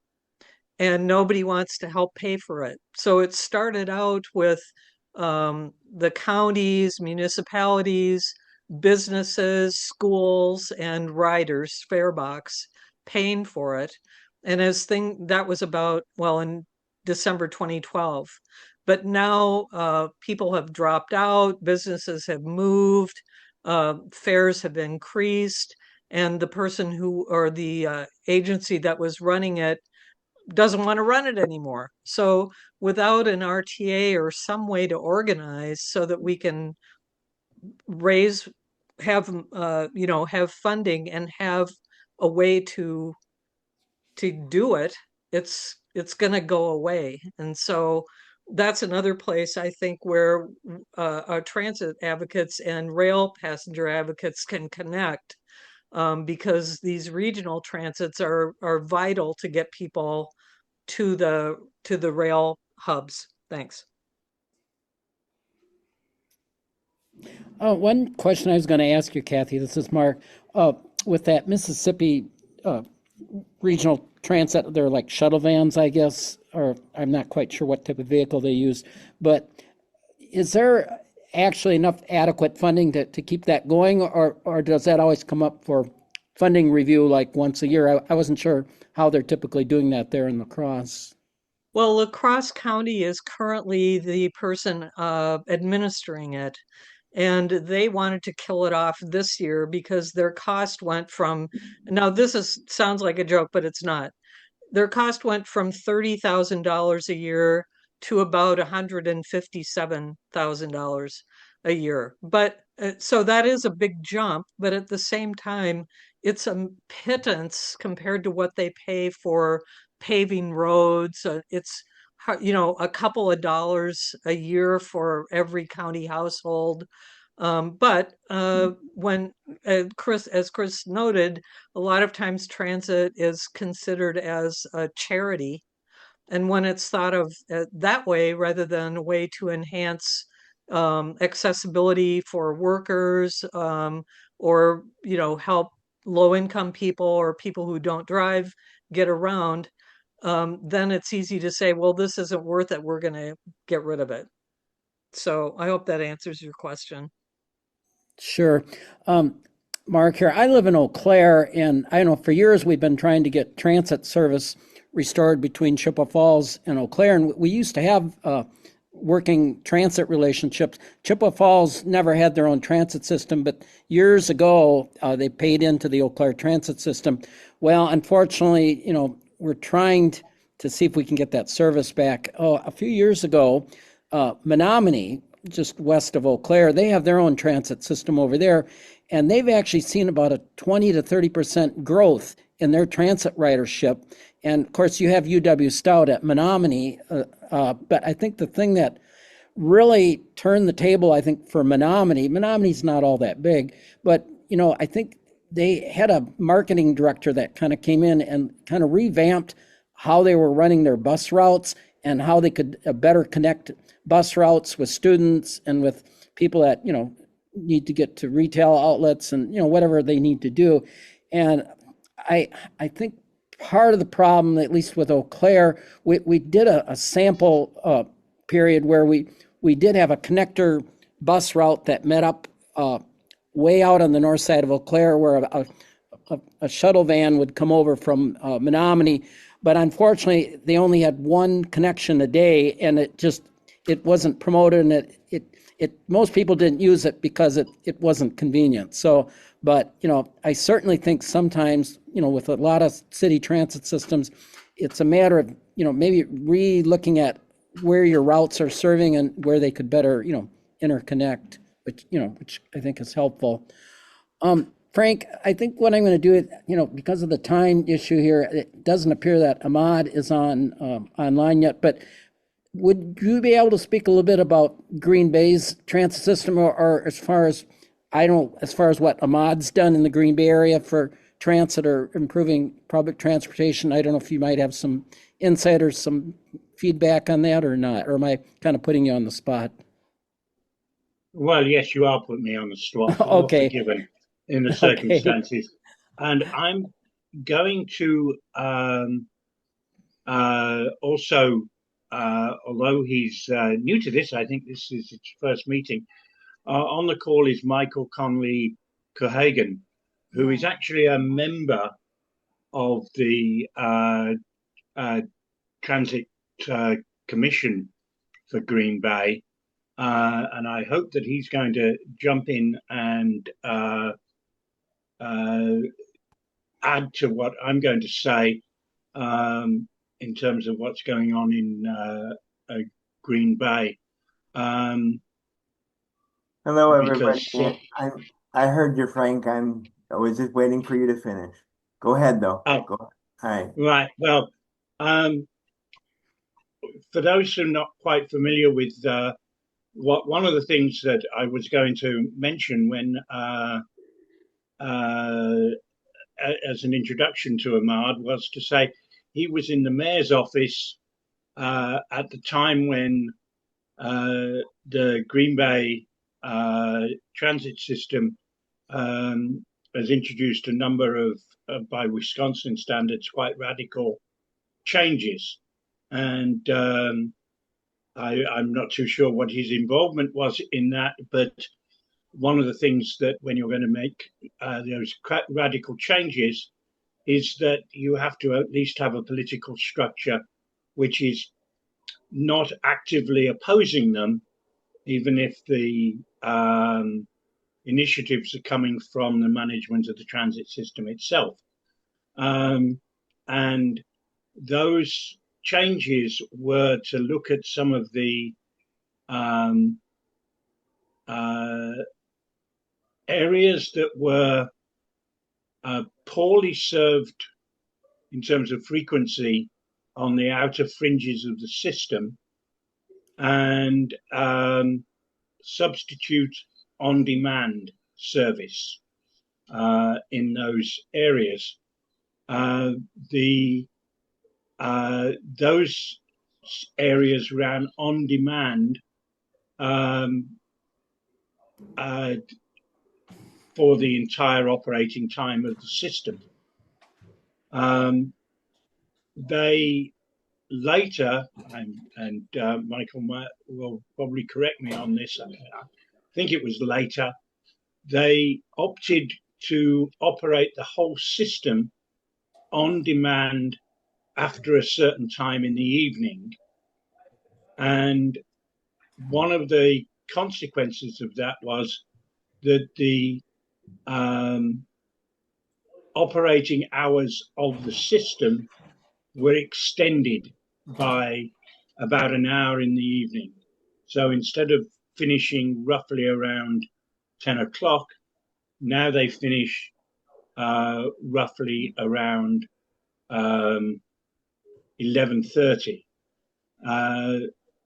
and nobody wants to help pay for it. So it started out with the counties, municipalities, businesses, schools, and riders, Farebox, paying for it. And that was about, well, in December 2012. But now people have dropped out, businesses have moved, fares have increased, and the person or the agency that was running it doesn't want to run it anymore. So without an RTA or some way to organize so that we can raise, have have funding and have a way to do it, it's going to go away. And so that's another place I think where our transit advocates and rail passenger advocates can connect, because these regional transits are vital to get people to the rail hubs. Thanks. One question I was going to ask you, Kathy, this is Mark. With that Mississippi regional transit, they're like shuttle vans, I guess, or I'm not quite sure what type of vehicle they use, but is there actually enough adequate funding to keep that going, or does that always come up for funding review like once a year? I wasn't sure how they're typically doing that there in La Crosse. Well, La Crosse County is currently the person administering it, and they wanted to kill it off this year because their cost went from, now sounds like a joke, but it's not. Their cost went from $30,000 a year to about $157,000 a year. But so that is a big jump, but at the same time, it's a pittance compared to what they pay for paving roads. It's a couple of dollars a year for every county household. But when as Chris noted, a lot of times transit is considered as a charity. And when it's thought of that way, rather than a way to enhance accessibility for workers, or, help low-income people or people who don't drive get around, then it's easy to say, well, this isn't worth it. We're going to get rid of it. So I hope that answers your question. Sure. Mark here. I live in Eau Claire, and I know for years we've been trying to get transit service restored between Chippewa Falls and Eau Claire, and we used to have working transit relationships. Chippewa Falls never had their own transit system, but years ago they paid into the Eau Claire transit system. Well, unfortunately, we're trying to see if we can get that service back. A few years ago, Menominee, just west of Eau Claire, they have their own transit system over there, and they've actually seen about a 20 to 30% growth in their transit ridership. And of course, you have UW Stout at Menominee, but I think the thing that really turned the table, I think, for Menominee's not all that big, but I think they had a marketing director that kind of came in and kind of revamped how they were running their bus routes and how they could better connect bus routes with students and with people that need to get to retail outlets and whatever they need to do. And I think part of the problem, at least with Eau Claire, we did a sample period where we did have a connector bus route that met up way out on the north side of Eau Claire, where a shuttle van would come over from Menominee. But unfortunately, they only had one connection a day, and it wasn't promoted, and most people didn't use it because it wasn't convenient. So, but I certainly think sometimes with a lot of city transit systems, it's a matter of maybe re-looking at where your routes are serving and where they could better interconnect, which I think is helpful. Frank, I think what I'm going to do, because of the time issue here, it doesn't appear that Ahmad is online yet, but would you be able to speak a little bit about Green Bay's transit system, or as far as what Ahmad's done in the Green Bay area for transit or improving public transportation? I don't know if you might have some insight or some feedback on that or not, or am I kind of putting you on the spot? Well, yes, you are putting me on the spot. Okay. Forgiven in the Okay. circumstances. And I'm going to also, although he's new to this, I think this is his first meeting. On the call is Michael Conley Cohagen, who is actually a member of the Transit Commission for Green Bay. And I hope that he's going to jump in and add to what I'm going to say in terms of what's going on in Green Bay. Hello, everybody. I heard you, Frank. I was just waiting for you to finish. Go ahead, though. Oh, Go. All right. Right. Well, for those who are not quite familiar with one of the things that I was going to mention when as an introduction to Ahmad was to say he was in the mayor's office at the time when the Green Bay transit system has introduced a number of, by Wisconsin standards, quite radical changes. And I'm not too sure what his involvement was in that, but one of the things that when you're going to make those radical changes is that you have to at least have a political structure which is not actively opposing them, even if the initiatives are coming from the management of the transit system itself. And those changes were to look at some of the areas that were poorly served in terms of frequency on the outer fringes of the system, and substitute on-demand service in those areas. Those areas ran on demand for the entire operating time of the system. They later, and Michael will probably correct me on this, I think it was later, they opted to operate the whole system on demand after a certain time in the evening. And one of the consequences of that was that the operating hours of the system were extended by about an hour in the evening. So instead of finishing roughly around 10 o'clock, now they finish roughly around 11:30.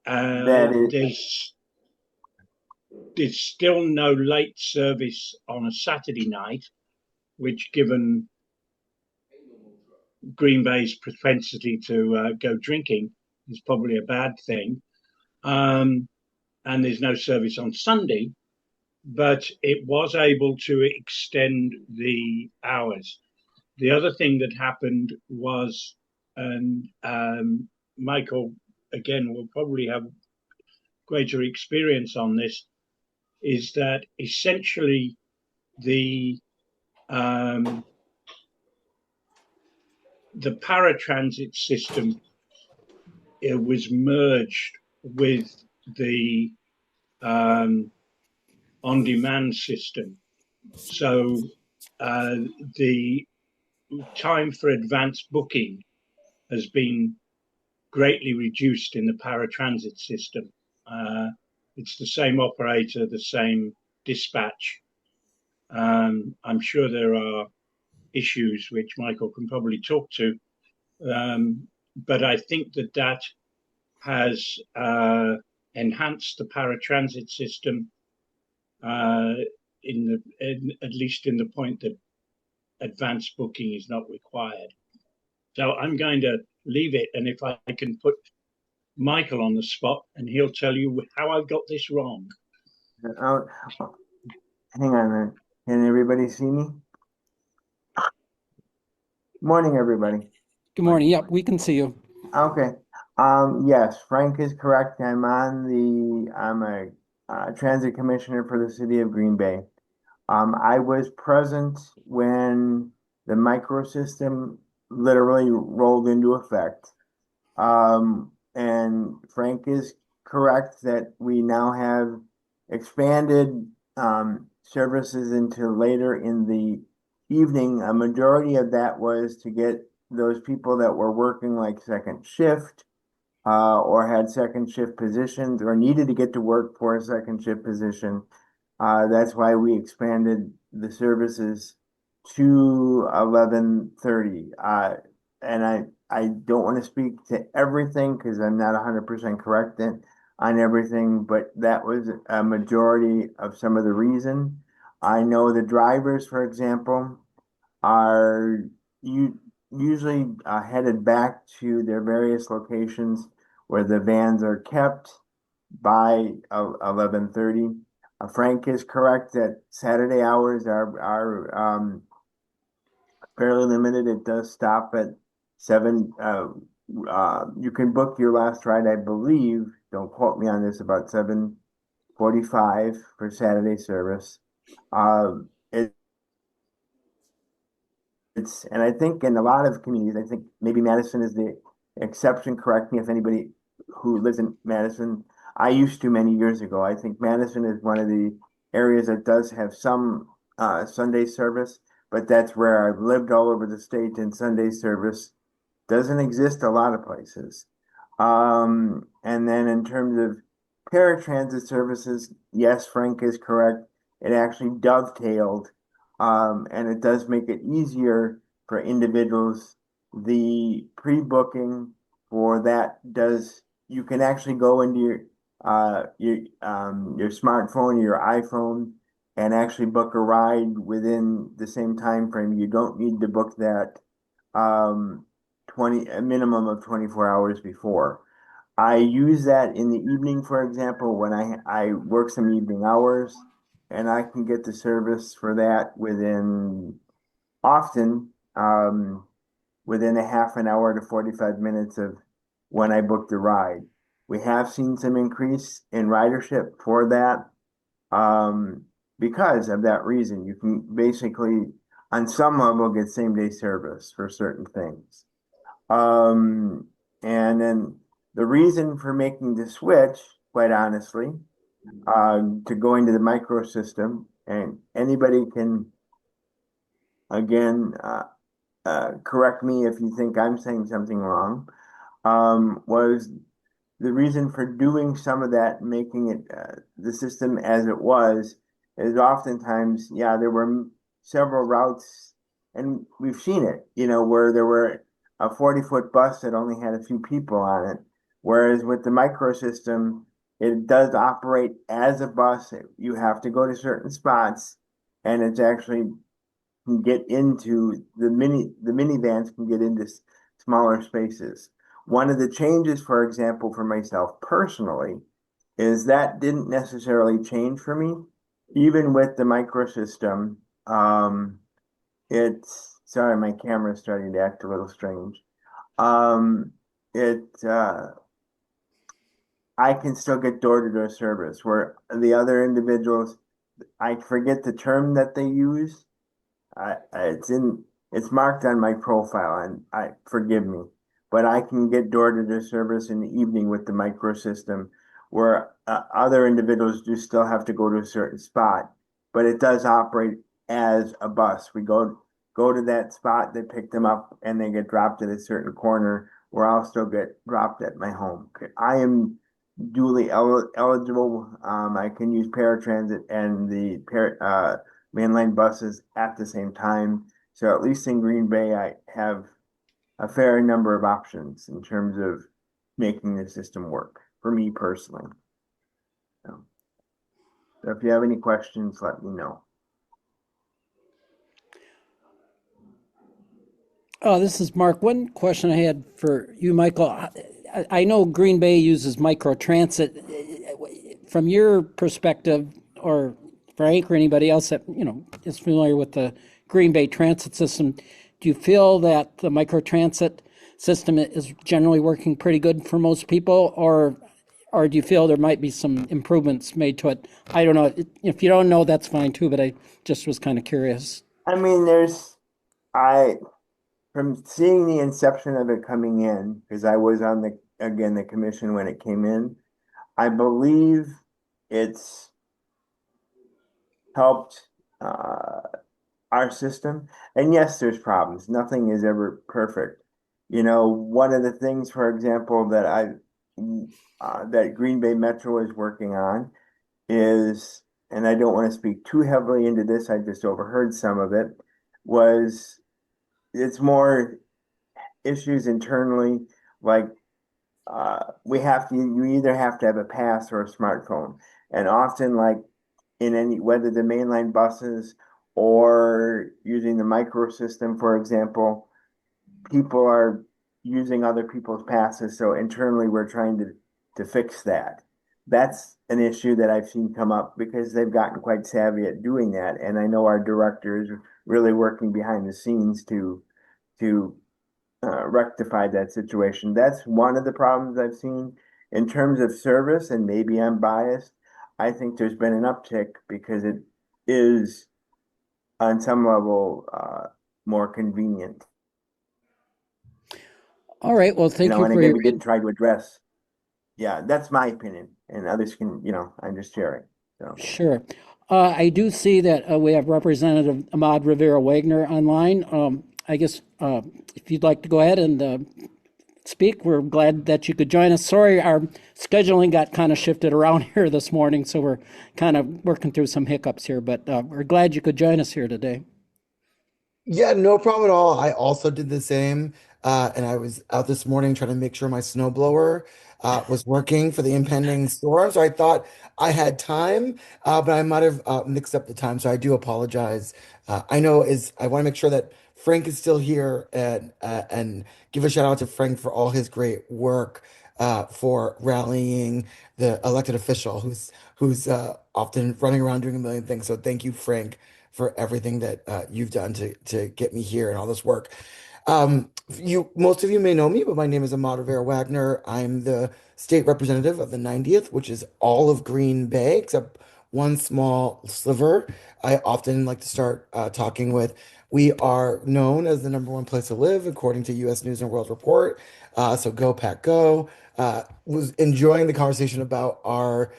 That is, There's still no late service on a Saturday night, which, given Green Bay's propensity to go drinking, is probably a bad thing. And there's no service on Sunday, but it was able to extend the hours. The other thing that happened was, and Michael, again, will probably have greater experience on this, is that essentially the paratransit system, it was merged with the on-demand system. So the time for advanced booking has been greatly reduced in the paratransit system. It's the same operator, the same dispatch. I'm sure there are issues which Michael can probably talk to, but I think that has enhanced the paratransit system at least in the point that advanced booking is not required. So I'm going to leave it, and if I can put Michael on the spot, and he'll tell you how I got this wrong. hang on a minute. Can everybody see me? Morning, everybody. Good morning. Yep, we can see you. Okay. Yes, Frank is correct. I'm a transit commissioner for the city of Green Bay. I was present when the microsystem literally rolled into effect. And Frank is correct that we now have expanded services into later in the evening. A majority of that was to get those people that were working like second shift or had second shift positions or needed to get to work for a second shift position. That's why we expanded the services to 11:30. And I don't want to speak to everything because I'm not 100% correct on everything, but that was a majority of some of the reason. I know the drivers, for example, are usually headed back to their various locations where the vans are kept by 11:30. Frank is correct that Saturday hours are fairly limited. It does stop at 7. You can book your last ride, I believe, don't quote me on this, about 7:45 for Saturday service. And I think in a lot of communities, I think maybe Madison is the exception. Correct me if anybody who lives in Madison. I used to many years ago. I think Madison is one of the areas that does have some Sunday service, but that's where I've lived all over the state, and Sunday service doesn't exist a lot of places. And then in terms of paratransit services, yes, Frank is correct. It actually dovetailed, and it does make it easier for individuals. The pre-booking for that you can actually go into your smartphone or your iPhone and actually book a ride within the same time frame. You don't need to book that a minimum of 24 hours before. I use that in the evening, for example, when I work some evening hours, and I can get the service for that often within a half an hour to 45 minutes of when I booked a ride. We have seen some increase in ridership for that because of that reason. You can basically, on some level, get same day service for certain things. And then the reason for making the switch, quite honestly, to going to the microsystem, and anybody can, again, correct me if you think I'm saying something wrong, was the reason for doing some of that, making it the system as it was, is oftentimes, yeah, there were several routes, and we've seen it, where there were a 40-foot bus that only had a few people on it. Whereas with the microsystem, it does operate as a bus. You have to go to certain spots, and it's actually can get into the minivans can get into smaller spaces. One of the changes, for example, for myself personally, is that didn't necessarily change for me. Even with the microsystem, it's sorry, my camera is starting to act a little strange. It I can still get door-to-door service where the other individuals, I forget the term that they use. It's marked on my profile, and forgive me, but I can get door-to-door service in the evening with the microsystem, where other individuals do still have to go to a certain spot, but it does operate as a bus. We go to that spot, they pick them up, and they get dropped at a certain corner, where I'll still get dropped at my home. I am duly eligible. I can use paratransit and the mainline buses at the same time. So at least in Green Bay, I have a fair number of options in terms of making the system work for me personally. So if you have any questions, let me know. Oh, this is Mark. One question I had for you, Michael. I know Green Bay uses microtransit. From your perspective, or Frank or anybody else that is familiar with the Green Bay transit system, do you feel that the microtransit system is generally working pretty good for most people, or do you feel there might be some improvements made to it? I don't know. If you don't know, that's fine too. But I just was kind of curious. I mean, from seeing the inception of it coming in, because I was on the commission when it came in, I believe it's helped our system. And yes, there's problems. Nothing is ever perfect. One of the things, for example, that Green Bay Metro is working on is, and I don't want to speak too heavily into this, I just overheard some of it, it's more issues internally, like you either have to have a pass or a smartphone. And often, like whether the mainline buses or using the micro system, for example, people are using other people's passes. So internally, we're trying to fix that. That's an issue that I've seen come up because they've gotten quite savvy at doing that. And I know our director is really working behind the scenes to rectify that situation. That's one of the problems I've seen. In terms of service, and maybe I'm biased, I think there's been an uptick because it is on some level more convenient. All right. Well, thank you And for again, your. we did try to address. Yeah, that's my opinion, and others can, I'm just sharing. So Sure. I do see that we have Representative Ahmad Rivera Wagner online. I guess if you'd like to go ahead and speak, we're glad that you could join us. Sorry, our scheduling got kind of shifted around here this morning, so we're kind of working through some hiccups here, but we're glad you could join us here today. Yeah, no problem at all. I also did the same. And I was out this morning trying to make sure my snowblower was working for the impending storm. So I thought I had time, but I might have mixed up the time. So I do apologize. I want to make sure that Frank is still here and give a shout out to Frank for all his great work for rallying the elected official who's often running around doing a million things. So thank you, Frank, for everything that you've done to get me here and all this work. Most of you may know me, but my name is Ahmad Rivera Wagner. I'm the state representative of the 90th, which is all of Green Bay, except one small sliver. I often like to start talking with. We are known as the number one place to live, according to U.S. News and World Report. So go Pack Go. Was enjoying the conversation about our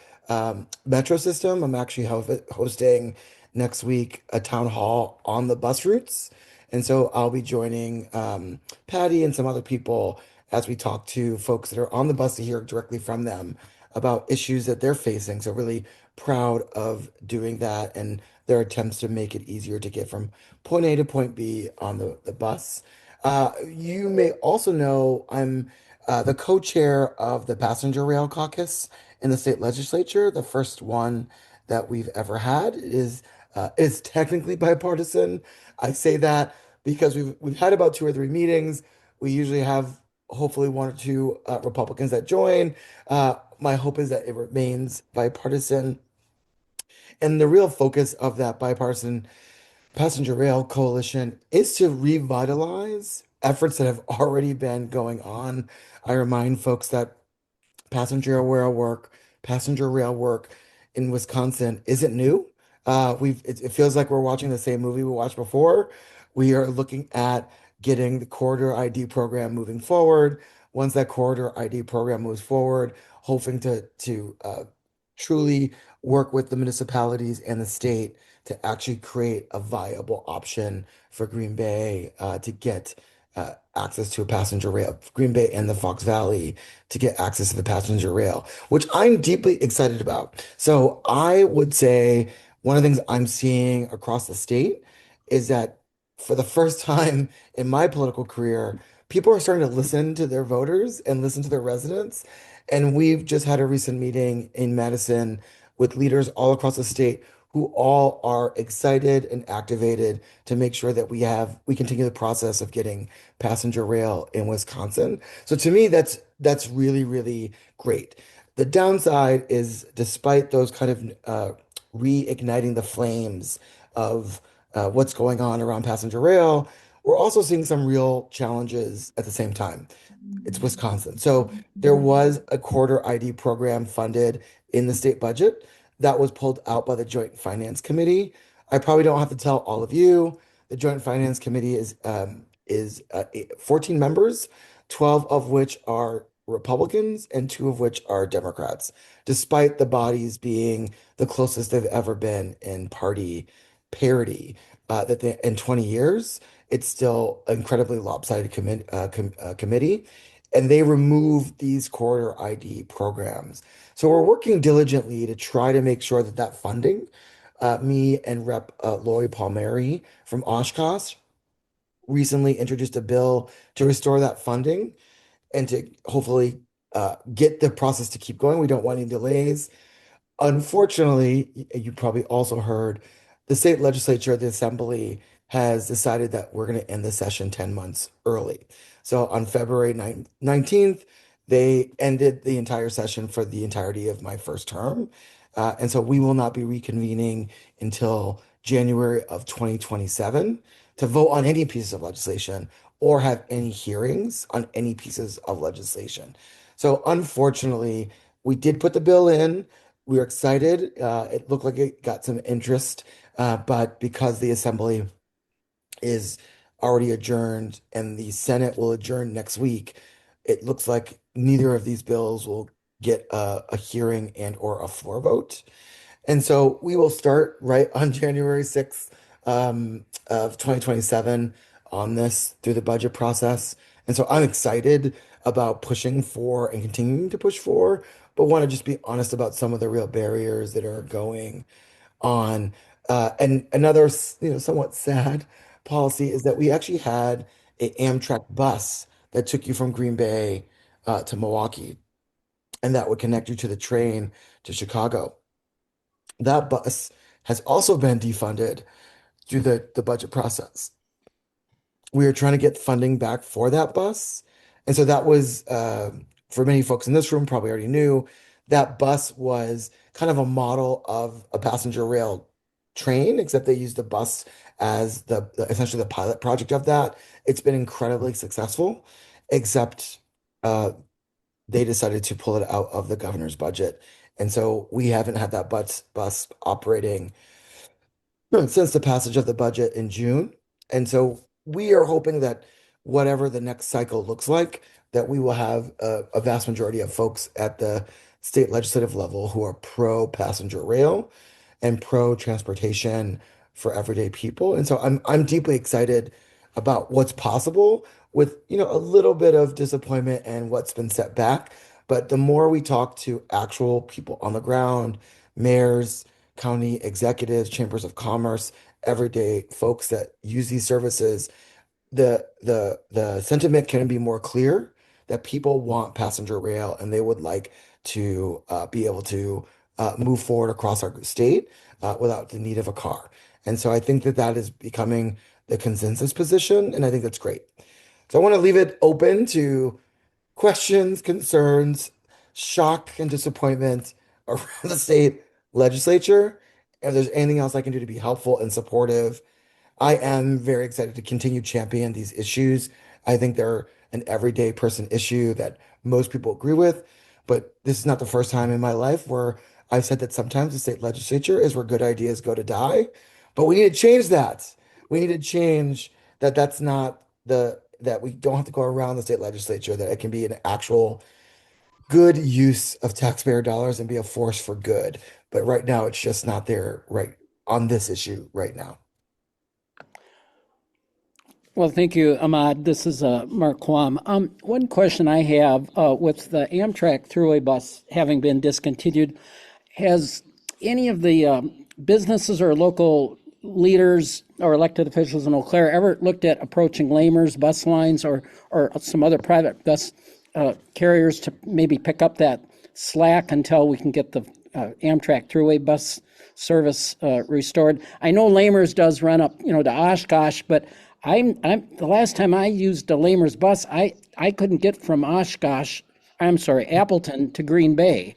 metro system. I'm actually hosting next week a town hall on the bus routes. And so I'll be joining Patty and some other people as we talk to folks that are on the bus to hear directly from them about issues that they're facing. So really proud of doing that and their attempts to make it easier to get from point A to point B on the bus. You may also know I'm the co-chair of the Passenger Rail Caucus in the state legislature. The first one that we've ever had is technically bipartisan. I say that because we've had about two or three meetings. We usually have hopefully one or two Republicans that join. My hope is that it remains bipartisan. And the real focus of that bipartisan passenger rail coalition is to revitalize efforts that have already been going on. I remind folks that passenger rail work in Wisconsin isn't new. It feels like we're watching the same movie we watched before. We are looking at getting the corridor ID program moving forward. Once that corridor ID program moves forward, hoping to truly work with the municipalities and the state to actually create a viable option for Green Bay to get access to a passenger rail, Green Bay and the Fox Valley to get access to the passenger rail, which I'm deeply excited about. So I would say one of the things I'm seeing across the state is that for the first time in my political career, people are starting to listen to their voters and listen to their residents. And we've just had a recent meeting in Madison with leaders all across the state who all are excited and activated to make sure that we continue the process of getting passenger rail in Wisconsin. So to me, that's really, really great. The downside is despite those kind of reigniting the flames of what's going on around passenger rail, we're also seeing some real challenges at the same time. It's Wisconsin. So there was a quarter ID program funded in the state budget that was pulled out by the Joint Finance Committee. I probably don't have to tell all of you. The Joint Finance Committee is 14 members, 12 of which are Republicans and two of which are Democrats, despite the bodies being the closest they've ever been in party parity. In 20 years, it's still incredibly lopsided committee, and they removed these corridor ID programs. So we're working diligently to try to make sure that that funding, me and Rep. Lori Palmieri from Oshkosh recently introduced a bill to restore that funding and to hopefully get the process to keep going. We don't want any delays. Unfortunately, you probably also heard the state legislature, the assembly, has decided that we're going to end the session 10 months early. So on February 19th, they ended the entire session for the entirety of my first term. And so we will not be reconvening until January of 2027 to vote on any pieces of legislation or have any hearings on any pieces of legislation. So unfortunately, we did put the bill in. We were excited. It looked like it got some interest, but because the assembly is already adjourned and the Senate will adjourn next week, it looks like neither of these bills will get a hearing and or a floor vote. And so we will start right on January 6th of 2027 on this through the budget process. And so I'm excited about pushing for and continuing to push for, but want to just be honest about some of the real barriers that are going on. And another, somewhat sad policy is that we actually had a Amtrak bus that took you from Green Bay to Milwaukee, and that would connect you to the train to Chicago. That bus has also been defunded through the budget process. We are trying to get funding back for that bus. And so that was, for many folks in this room probably already knew, that bus was kind of a model of a passenger rail train, except they used the bus as essentially the pilot project of that. It's been incredibly successful, except they decided to pull it out of the governor's budget. And so we haven't had that bus operating since the passage of the budget in June. And so we are hoping that whatever the next cycle looks like, that we will have a vast majority of folks at the state legislative level who are pro passenger rail and pro transportation for everyday people. And so I'm deeply excited about what's possible with, a little bit of disappointment and what's been set back. But the more we talk to actual people on the ground, mayors, county executives, chambers of commerce, everyday folks that use these services, the sentiment can be more clear that people want passenger rail and they would like to be able to move forward across our state without the need of a car. And so I think that that is becoming the consensus position, and I think that's great. So I want to leave it open to questions, concerns, shock, and disappointment around the state legislature. If there's anything else I can do to be helpful and supportive, I am very excited to continue champion these issues. I think they're an everyday person issue that most people agree with, but this is not the first time in my life where I've said that sometimes the state legislature is where good ideas go to die. But we need to change that. We need to change that that's not that we don't have to go around the state legislature, that it can be an actual good use of taxpayer dollars and be a force for good. But right now it's just not there right on this issue right now. Well, thank you, Ahmad. This is Mark Quam. One question I have with the Amtrak Thruway bus having been discontinued, has any of the businesses or local leaders or elected officials in Eau Claire ever looked at approaching Lamers bus lines or some other private bus carriers to maybe pick up that slack until we can get the Amtrak Thruway bus service restored? I know Lamers does run up, to Oshkosh, but I'm the last time I used a Lamers bus, I couldn't get from Appleton to Green Bay.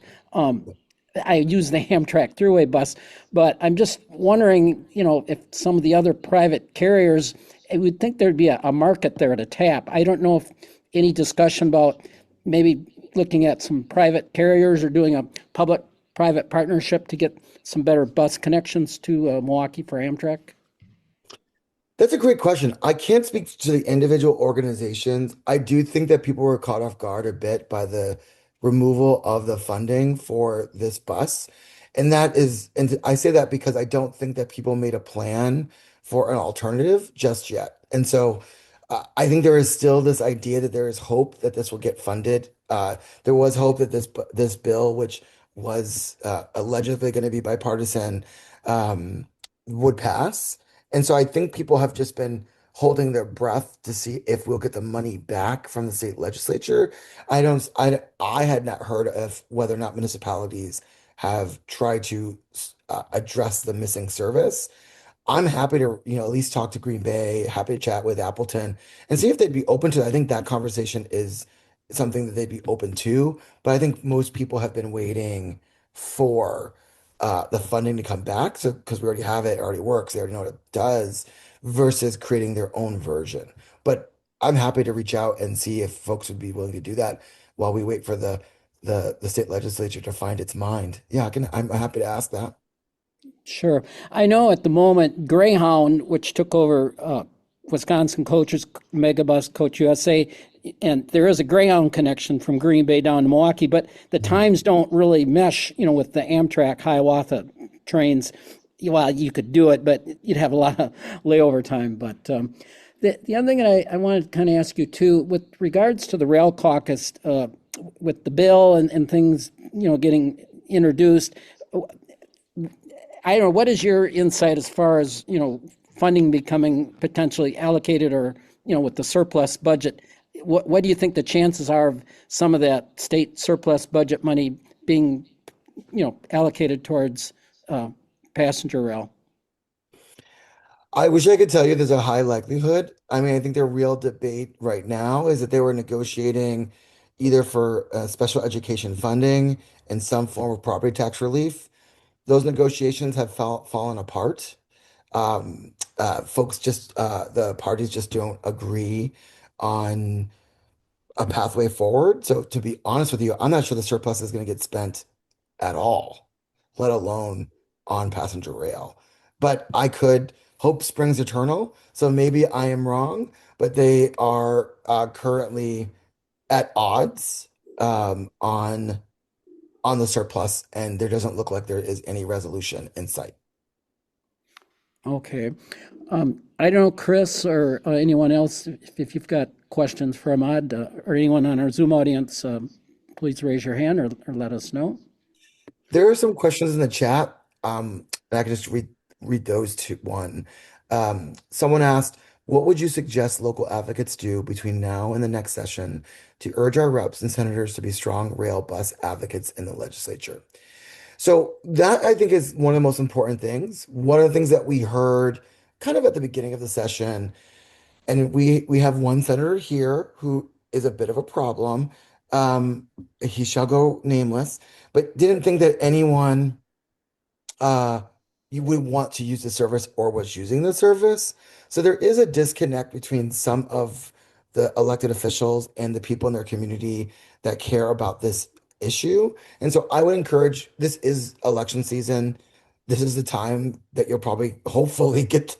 I use the Amtrak Thruway bus, but I'm just wondering, if some of the other private carriers, I would think there'd be a market there to tap. I don't know if any discussion about maybe looking at some private carriers or doing a public-private partnership to get some better bus connections to Milwaukee for Amtrak. That's a great question. I can't speak to the individual organizations. I do think that people were caught off guard a bit by the removal of the funding for this bus. And I say that because I don't think that people made a plan for an alternative just yet. And so I think there is still this idea that there is hope that this will get funded. There was hope that this bill, which was allegedly going to be bipartisan, would pass. And so I think people have just been holding their breath to see if we'll get the money back from the state legislature. I had not heard of whether or not municipalities have tried to address the missing service. I'm happy to, at least talk to Green Bay, happy to chat with Appleton and see if they'd be open to it. I think that conversation is something that they'd be open to, but I think most people have been waiting for the funding to come back. So, because we already have it, it already works, they already know what it does, versus creating their own version. But I'm happy to reach out and see if folks would be willing to do that while we wait for the state legislature to find its mind. Yeah, I'm happy to ask that. Sure. I know at the moment, Greyhound, which took over Wisconsin Coaches, Megabus, Coach USA, and there is a Greyhound connection from Green Bay down to Milwaukee, but the times don't really mesh, with the Amtrak Hiawatha trains. Well, you could do it, but you'd have a lot of layover time. But the other thing that I wanted to kind of ask you too, with regards to the Rail Caucus, with the bill and things, getting introduced, I don't know, what is your insight as far as, funding becoming potentially allocated or, with the surplus budget? What do you think the chances are of some of that state surplus budget money being, allocated towards passenger rail? I wish I could tell you there's a high likelihood. I mean, I think the real debate right now is that they were negotiating either for special education funding and some form of property tax relief. Those negotiations have fallen apart. folks just the parties just don't agree on a pathway forward. So to be honest with you, I'm not sure the surplus is going to get spent at all, let alone on passenger rail. But I could hope springs eternal. So maybe I am wrong, but they are currently at odds on the surplus, and there doesn't look like there is any resolution in sight. Okay. I don't know, Chris or anyone else, if you've got questions for Ahmad or anyone on our Zoom audience, please raise your hand or let us know. There are some questions in the chat. And I can just read those to one. Someone asked, what would you suggest local advocates do between now and the next session to urge our reps and senators to be strong rail bus advocates in the legislature? So that I think is one of the most important things. One of the things that we heard kind of at the beginning of the session, and we have one senator here who is a bit of a problem. He shall go nameless, but didn't think that anyone uh, you would want to use the service or was using the service. So there is a disconnect between some of the elected officials and the people in their community that care about this issue. And so I would encourage, this is election season. This is the time that you'll probably hopefully get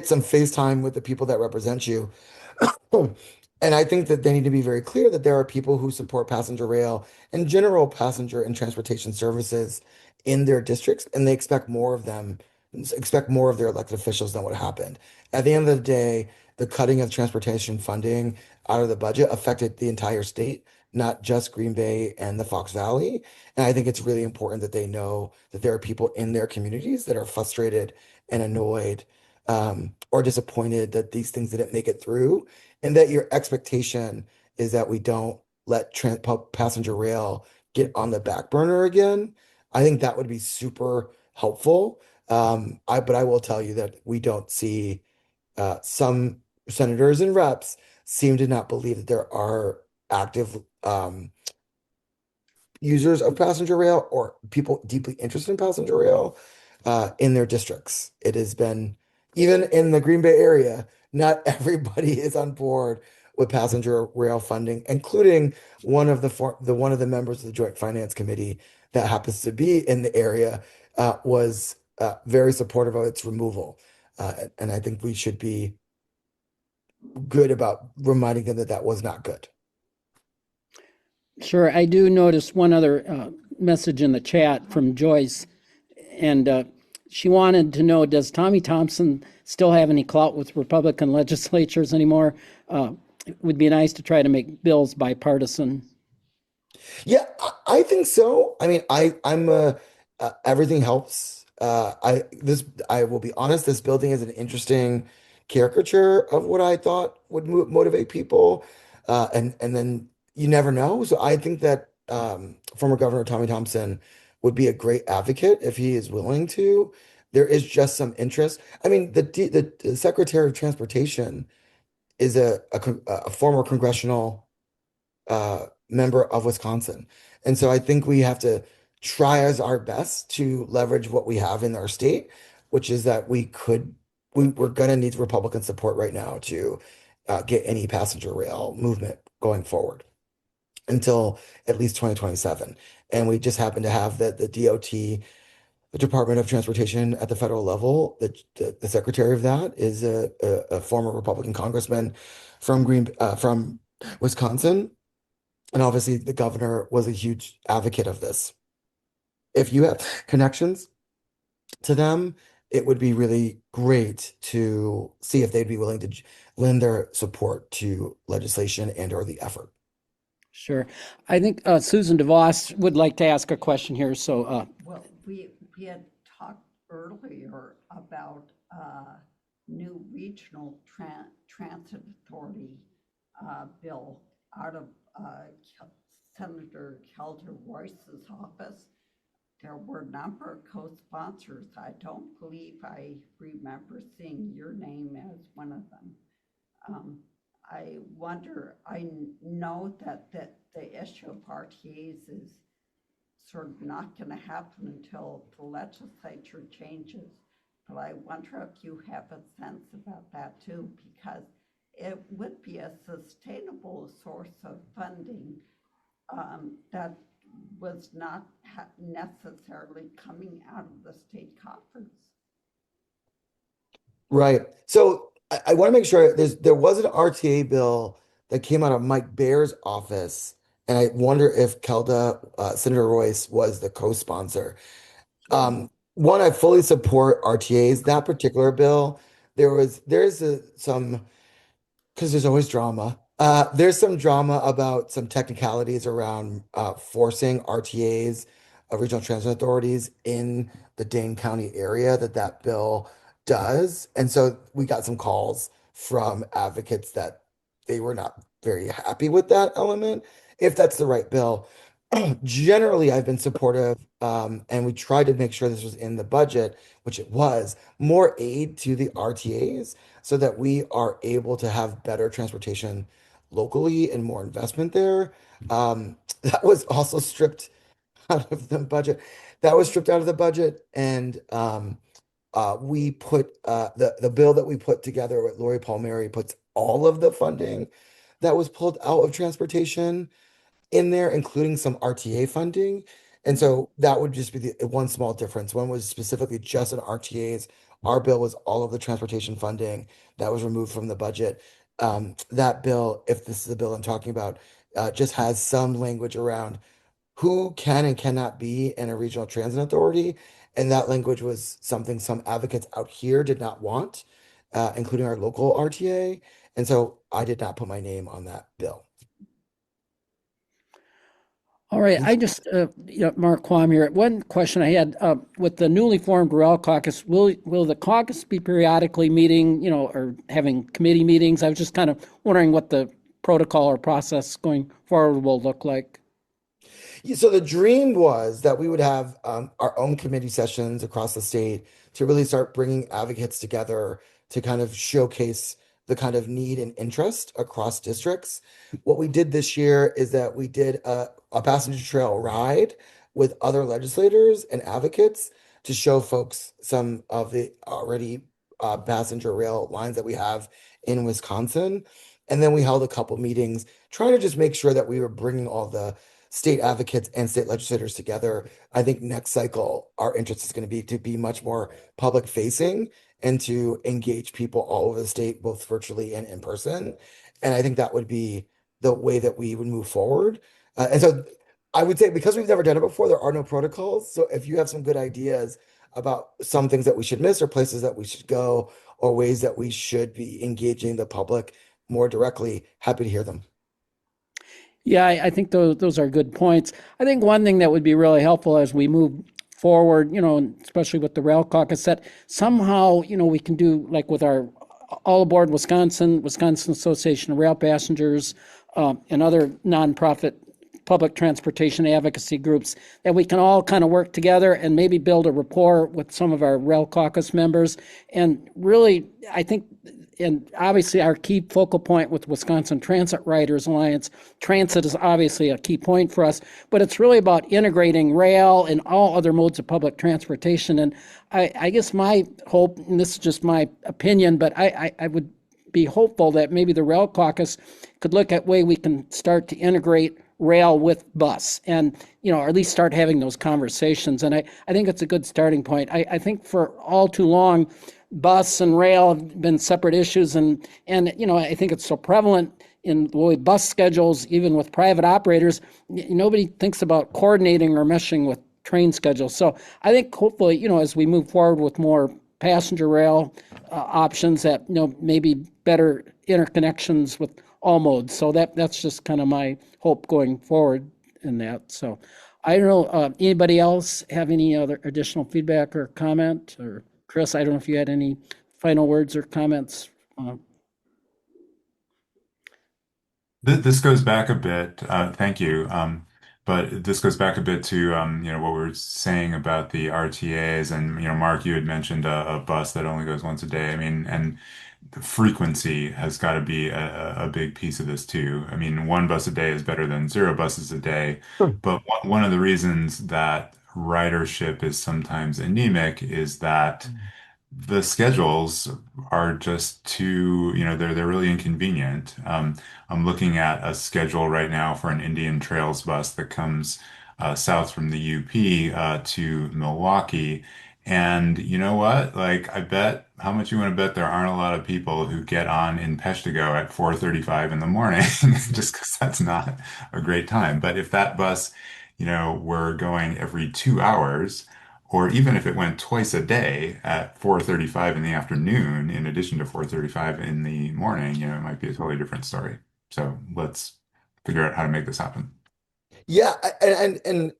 some face time with the people that represent you. And I think that they need to be very clear that there are people who support passenger rail and general passenger and transportation services in their districts, and they expect more of them, expect more of their elected officials than what happened. At the end of the day, the cutting of transportation funding out of the budget affected the entire state, not just Green Bay and the Fox Valley. And I think it's really important that they know that there are people in their communities that are frustrated and annoyed or disappointed that these things didn't make it through, and that your expectation is that we don't let passenger rail get on the back burner again. I think that would be super helpful. But I will tell you that we don't see some senators and reps seem to not believe that there are active users of passenger rail or people deeply interested in passenger rail in their districts. It has been, even in the Green Bay area, not everybody is on board with passenger rail funding, including one of the members of the Joint Finance Committee that happens to be in the area was very supportive of its removal. And I think we should be good about reminding them that that was not good. Sure. I do notice one other message in the chat from Joyce, and she wanted to know, does Tommy Thompson still have any clout with Republican legislatures anymore? It would be nice to try to make bills bipartisan. Yeah, I think so. I mean, I'm everything helps. I will be honest, this building is an interesting caricature of what I thought would motivate people. And then you never know. So I think that former Governor Tommy Thompson would be a great advocate if he is willing to. There is just some interest. I mean, the Secretary of Transportation is a former congressional member of Wisconsin. And so I think we have to try as our best to leverage what we have in our state, which is that we're going to need Republican support right now to get any passenger rail movement going forward until at least 2027. And we just happen to have the DOT, the Department of Transportation at the federal level. The secretary of that is a former Republican congressman from Wisconsin. And obviously, the governor was a huge advocate of this. If you have connections to them, it would be really great to see if they'd be willing to lend their support to legislation and or the effort. Sure. I think Susan DeVos would like to ask a question here. So, Well, we had talked earlier about new regional transit authority bill out of Senator Kelter Royce's office. There were a number of co-sponsors. I don't believe I remember seeing your name as one of them. I wonder, I know that the issue of RTAs is sort of not going to happen until the legislature changes, but I wonder if you have a sense about that too, because it would be a sustainable source of funding that was not necessarily coming out of the state coffers. Right. So I want to make sure there was an RTA bill that came out of Mike Baer's office, and I wonder if Kelda, Senator Royce was the co-sponsor. One, I fully support RTAs. That particular bill, some because there's always drama. There's some drama about some technicalities around forcing RTAs, regional transit authorities, in the Dane County area that bill does. And so we got some calls from advocates that they were not very happy with that element, if that's the right bill. Generally, I've been supportive, and we tried to make sure this was in the budget, which it was, more aid to the RTAs so that we are able to have better transportation locally and more investment there. That was also stripped out of the budget. That was stripped out of the budget, and we put the bill that we put together with Lori Palmieri puts all of the funding that was pulled out of transportation in there, including some RTA funding. And so that would just be the one small difference. One was specifically just an RTAs. Our bill was all of the transportation funding that was removed from the budget. That bill, if this is the bill I'm talking about, just has some language around who can and cannot be in a regional transit authority. And that language was something some advocates out here did not want, including our local RTA. And so I did not put my name on that bill. All right, I just, Mark Quam here. One question I had with the newly formed Rail Caucus, will the caucus be periodically meeting, or having committee meetings? I was just kind of wondering what the protocol or process going forward will look like. Yeah, so the dream was that we would have our own committee sessions across the state to really start bringing advocates together to kind of showcase the kind of need and interest across districts. What we did this year is that we did a passenger trail ride with other legislators and advocates to show folks some of the already passenger rail lines that we have in Wisconsin. And then we held a couple meetings trying to just make sure that we were bringing all the state advocates and state legislators together. I think next cycle, our interest is going to be much more public facing and to engage people all over the state, both virtually and in person. And I think that would be the way that we would move forward. And so I would say, because we've never done it before, there are no protocols. So if you have some good ideas about some things that we should miss or places that we should go or ways that we should be engaging the public more directly, happy to hear them. Yeah, I think those are good points. I think one thing that would be really helpful as we move forward, especially with the Rail Caucus, that somehow, we can do like with our All Aboard Wisconsin Association of Rail Passengers, and other nonprofit public transportation advocacy groups, that we can all kind of work together and maybe build a rapport with some of our Rail Caucus members. And really, I think, and obviously our key focal point with Wisconsin Transit Riders Alliance, transit is obviously a key point for us, but it's really about integrating rail and all other modes of public transportation. And I guess my hope, and this is just my opinion, but I would be hopeful that maybe the Rail Caucus could look at way we can start to integrate rail with bus and, or at least start having those conversations. And I think it's a good starting point. I think for all too long, bus and rail have been separate issues. And I think it's so prevalent in the way bus schedules, even with private operators, nobody thinks about coordinating or meshing with train schedules. So I think hopefully, as we move forward with more passenger rail options, that, maybe better interconnections with all modes. So that's just kind of my hope going forward in that. So I don't know, anybody else have any other additional feedback or comment? Or Chris, I don't know if you had any final words or comments. This goes back a bit. Thank you. But this goes back a bit to what we were saying about the RTAs, and Mark, you had mentioned a bus that only goes once a day. I mean, and the frequency has got to be a big piece of this too. I mean, one bus a day is better than zero buses a day. Sure. But one of the reasons that ridership is sometimes anemic is that the schedules are just too, they're really inconvenient. I'm looking at a schedule right now for an Indian Trails bus that comes south from the UP to Milwaukee. And you know what? Like, I bet how much you want to bet there aren't a lot of people who get on in Peshtigo at 4:35 in the morning, just because that's not a great time. But if that bus, were going every 2 hours, or even if it went twice a day at 4:35 in the afternoon, in addition to 4:35 in the morning, it might be a totally different story. So let's figure out how to make this happen. Yeah, and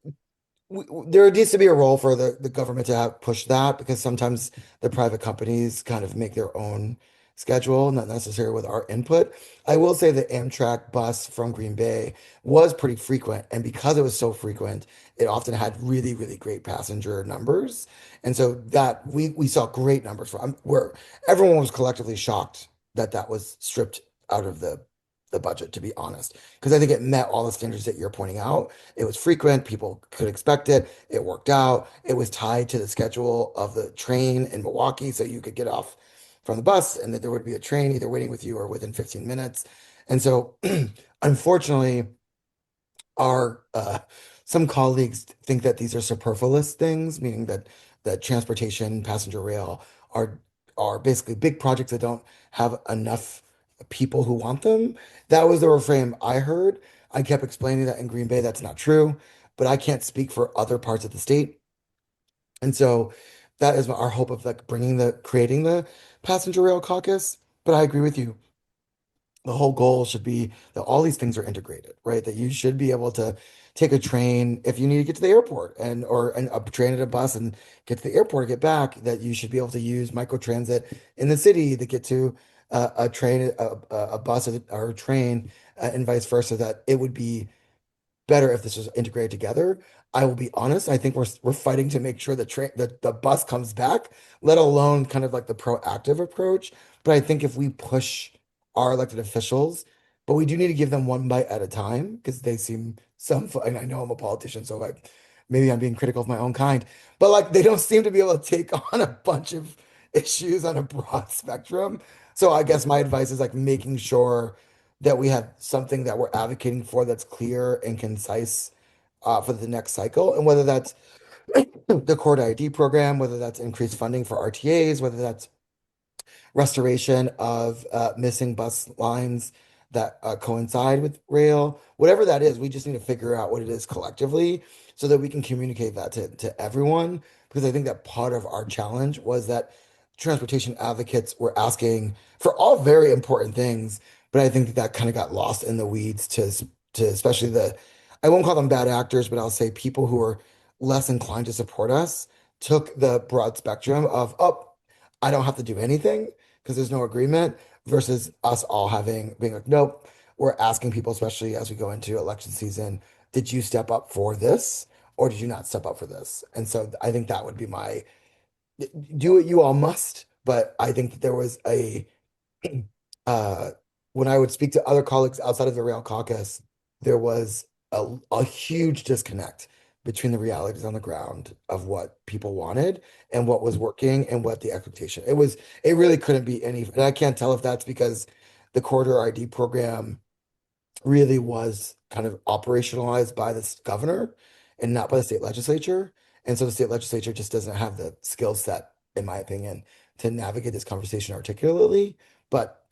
there needs to be a role for the government to have push that because sometimes the private companies kind of make their own schedule, not necessarily with our input. I will say the Amtrak bus from Green Bay was pretty frequent, and because it was so frequent, it often had really, really great passenger numbers. And so that we saw great numbers from where everyone was collectively shocked that that was stripped out of the budget, to be honest, because I think it met all the standards that you're pointing out. It was frequent. People could expect it. It worked out. It was tied to the schedule of the train in Milwaukee, so you could get off from the bus and that there would be a train either waiting with you or within 15 minutes. And so, unfortunately, our some colleagues think that these are superfluous things, meaning that transportation, passenger rail are basically big projects that don't have enough people who want them. That was the refrain I heard. I kept explaining that in Green Bay, that's not true, but I can't speak for other parts of the state. And so that is our hope of like creating the passenger rail caucus. But I agree with you. The whole goal should be that all these things are integrated, right? That you should be able to take a train if you need to get to the airport and a train and a bus and get to the airport and get back, that you should be able to use microtransit in the city to get to a train, a bus or a train, and vice versa, that it would be better if this was integrated together. I will be honest, I think we're fighting to make sure that the bus comes back, let alone kind of like the proactive approach. But I think if we push our elected officials, but we do need to give them one bite at a time because they seem and I know I'm a politician, so like maybe I'm being critical of my own kind, but like they don't seem to be able to take on a bunch of issues on a broad spectrum. So I guess my advice is like making sure that we have something that we're advocating for that's clear and concise for the next cycle. And whether that's the Core ID program, whether that's increased funding for RTAs, whether that's restoration of missing bus lines that coincide with rail, whatever that is, we just need to figure out what it is collectively so that we can communicate that to everyone. Because I think that part of our challenge was that transportation advocates were asking for all very important things, but I think that kind of got lost in the weeds to especially I won't call them bad actors, but I'll say people who are less inclined to support us took the broad spectrum of, oh, I don't have to do anything because there's no agreement versus us all being like, nope, we're asking people, especially as we go into election season, did you step up for this or did you not step up for this? And so I think that would be my do what you all must. But I think that there was uh, when I would speak to other colleagues outside of the Rail Caucus, there was a huge disconnect between the realities on the ground of what people wanted and what was working and what the expectation. It really couldn't be any, and I can't tell if that's because the corridor ID program really was kind of operationalized by the governor and not by the state legislature. And so the state legislature just doesn't have the skill set, in my opinion, to navigate this conversation articulately. But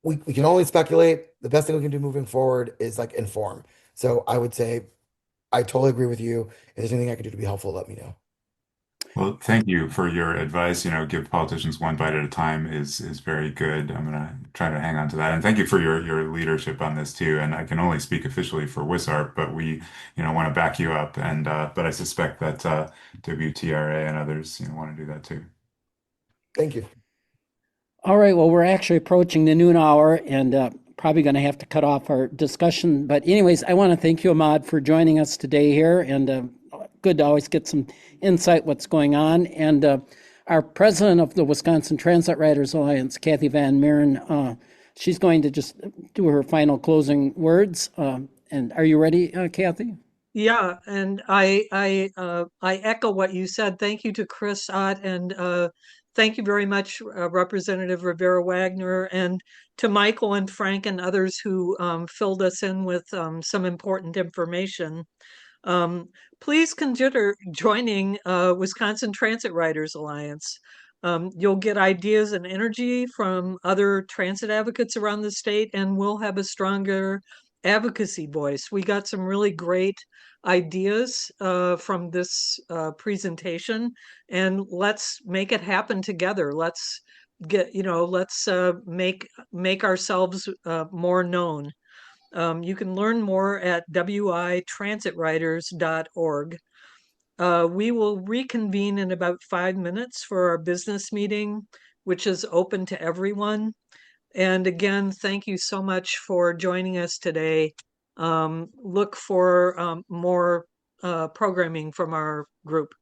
we can only speculate. The best thing we can do moving forward is like inform. So I would say I totally agree with you. If there's anything I can do to be helpful, let me know. Well, thank you for your advice. Give politicians one bite at a time is very good. I'm gonna try to hang on to that. And thank you for your leadership on this too. And I can only speak officially for WISARP, but we, want to back you up. And but I suspect that WTRA and others, want to do that too. Thank you. All right, well, we're actually approaching the noon hour and probably going to have to cut off our discussion. But anyways, I want to thank you, Ahmad, for joining us today here, and good to always get some insight what's going on. And our president of the Wisconsin Transit Riders Alliance, Kathy Van Maren, she's going to just do her final closing words. And are you ready, Kathy? Yeah, and I echo what you said. Thank you to Chris Ott and Thank you very much, Representative Rivera Wagner, and to Michael and Frank and others who filled us in with some important information. Um, Please consider joining Wisconsin Transit Riders Alliance. You'll get ideas and energy from other transit advocates around the state, and we'll have a stronger advocacy voice. We got some really great ideas from this presentation, and let's make it happen together. Let's let's make ourselves more known. You can learn more at witransit.org. We will reconvene in about 5 minutes for our business meeting, which is open to everyone. And again, thank you so much for joining us today. Look for more programming from our group.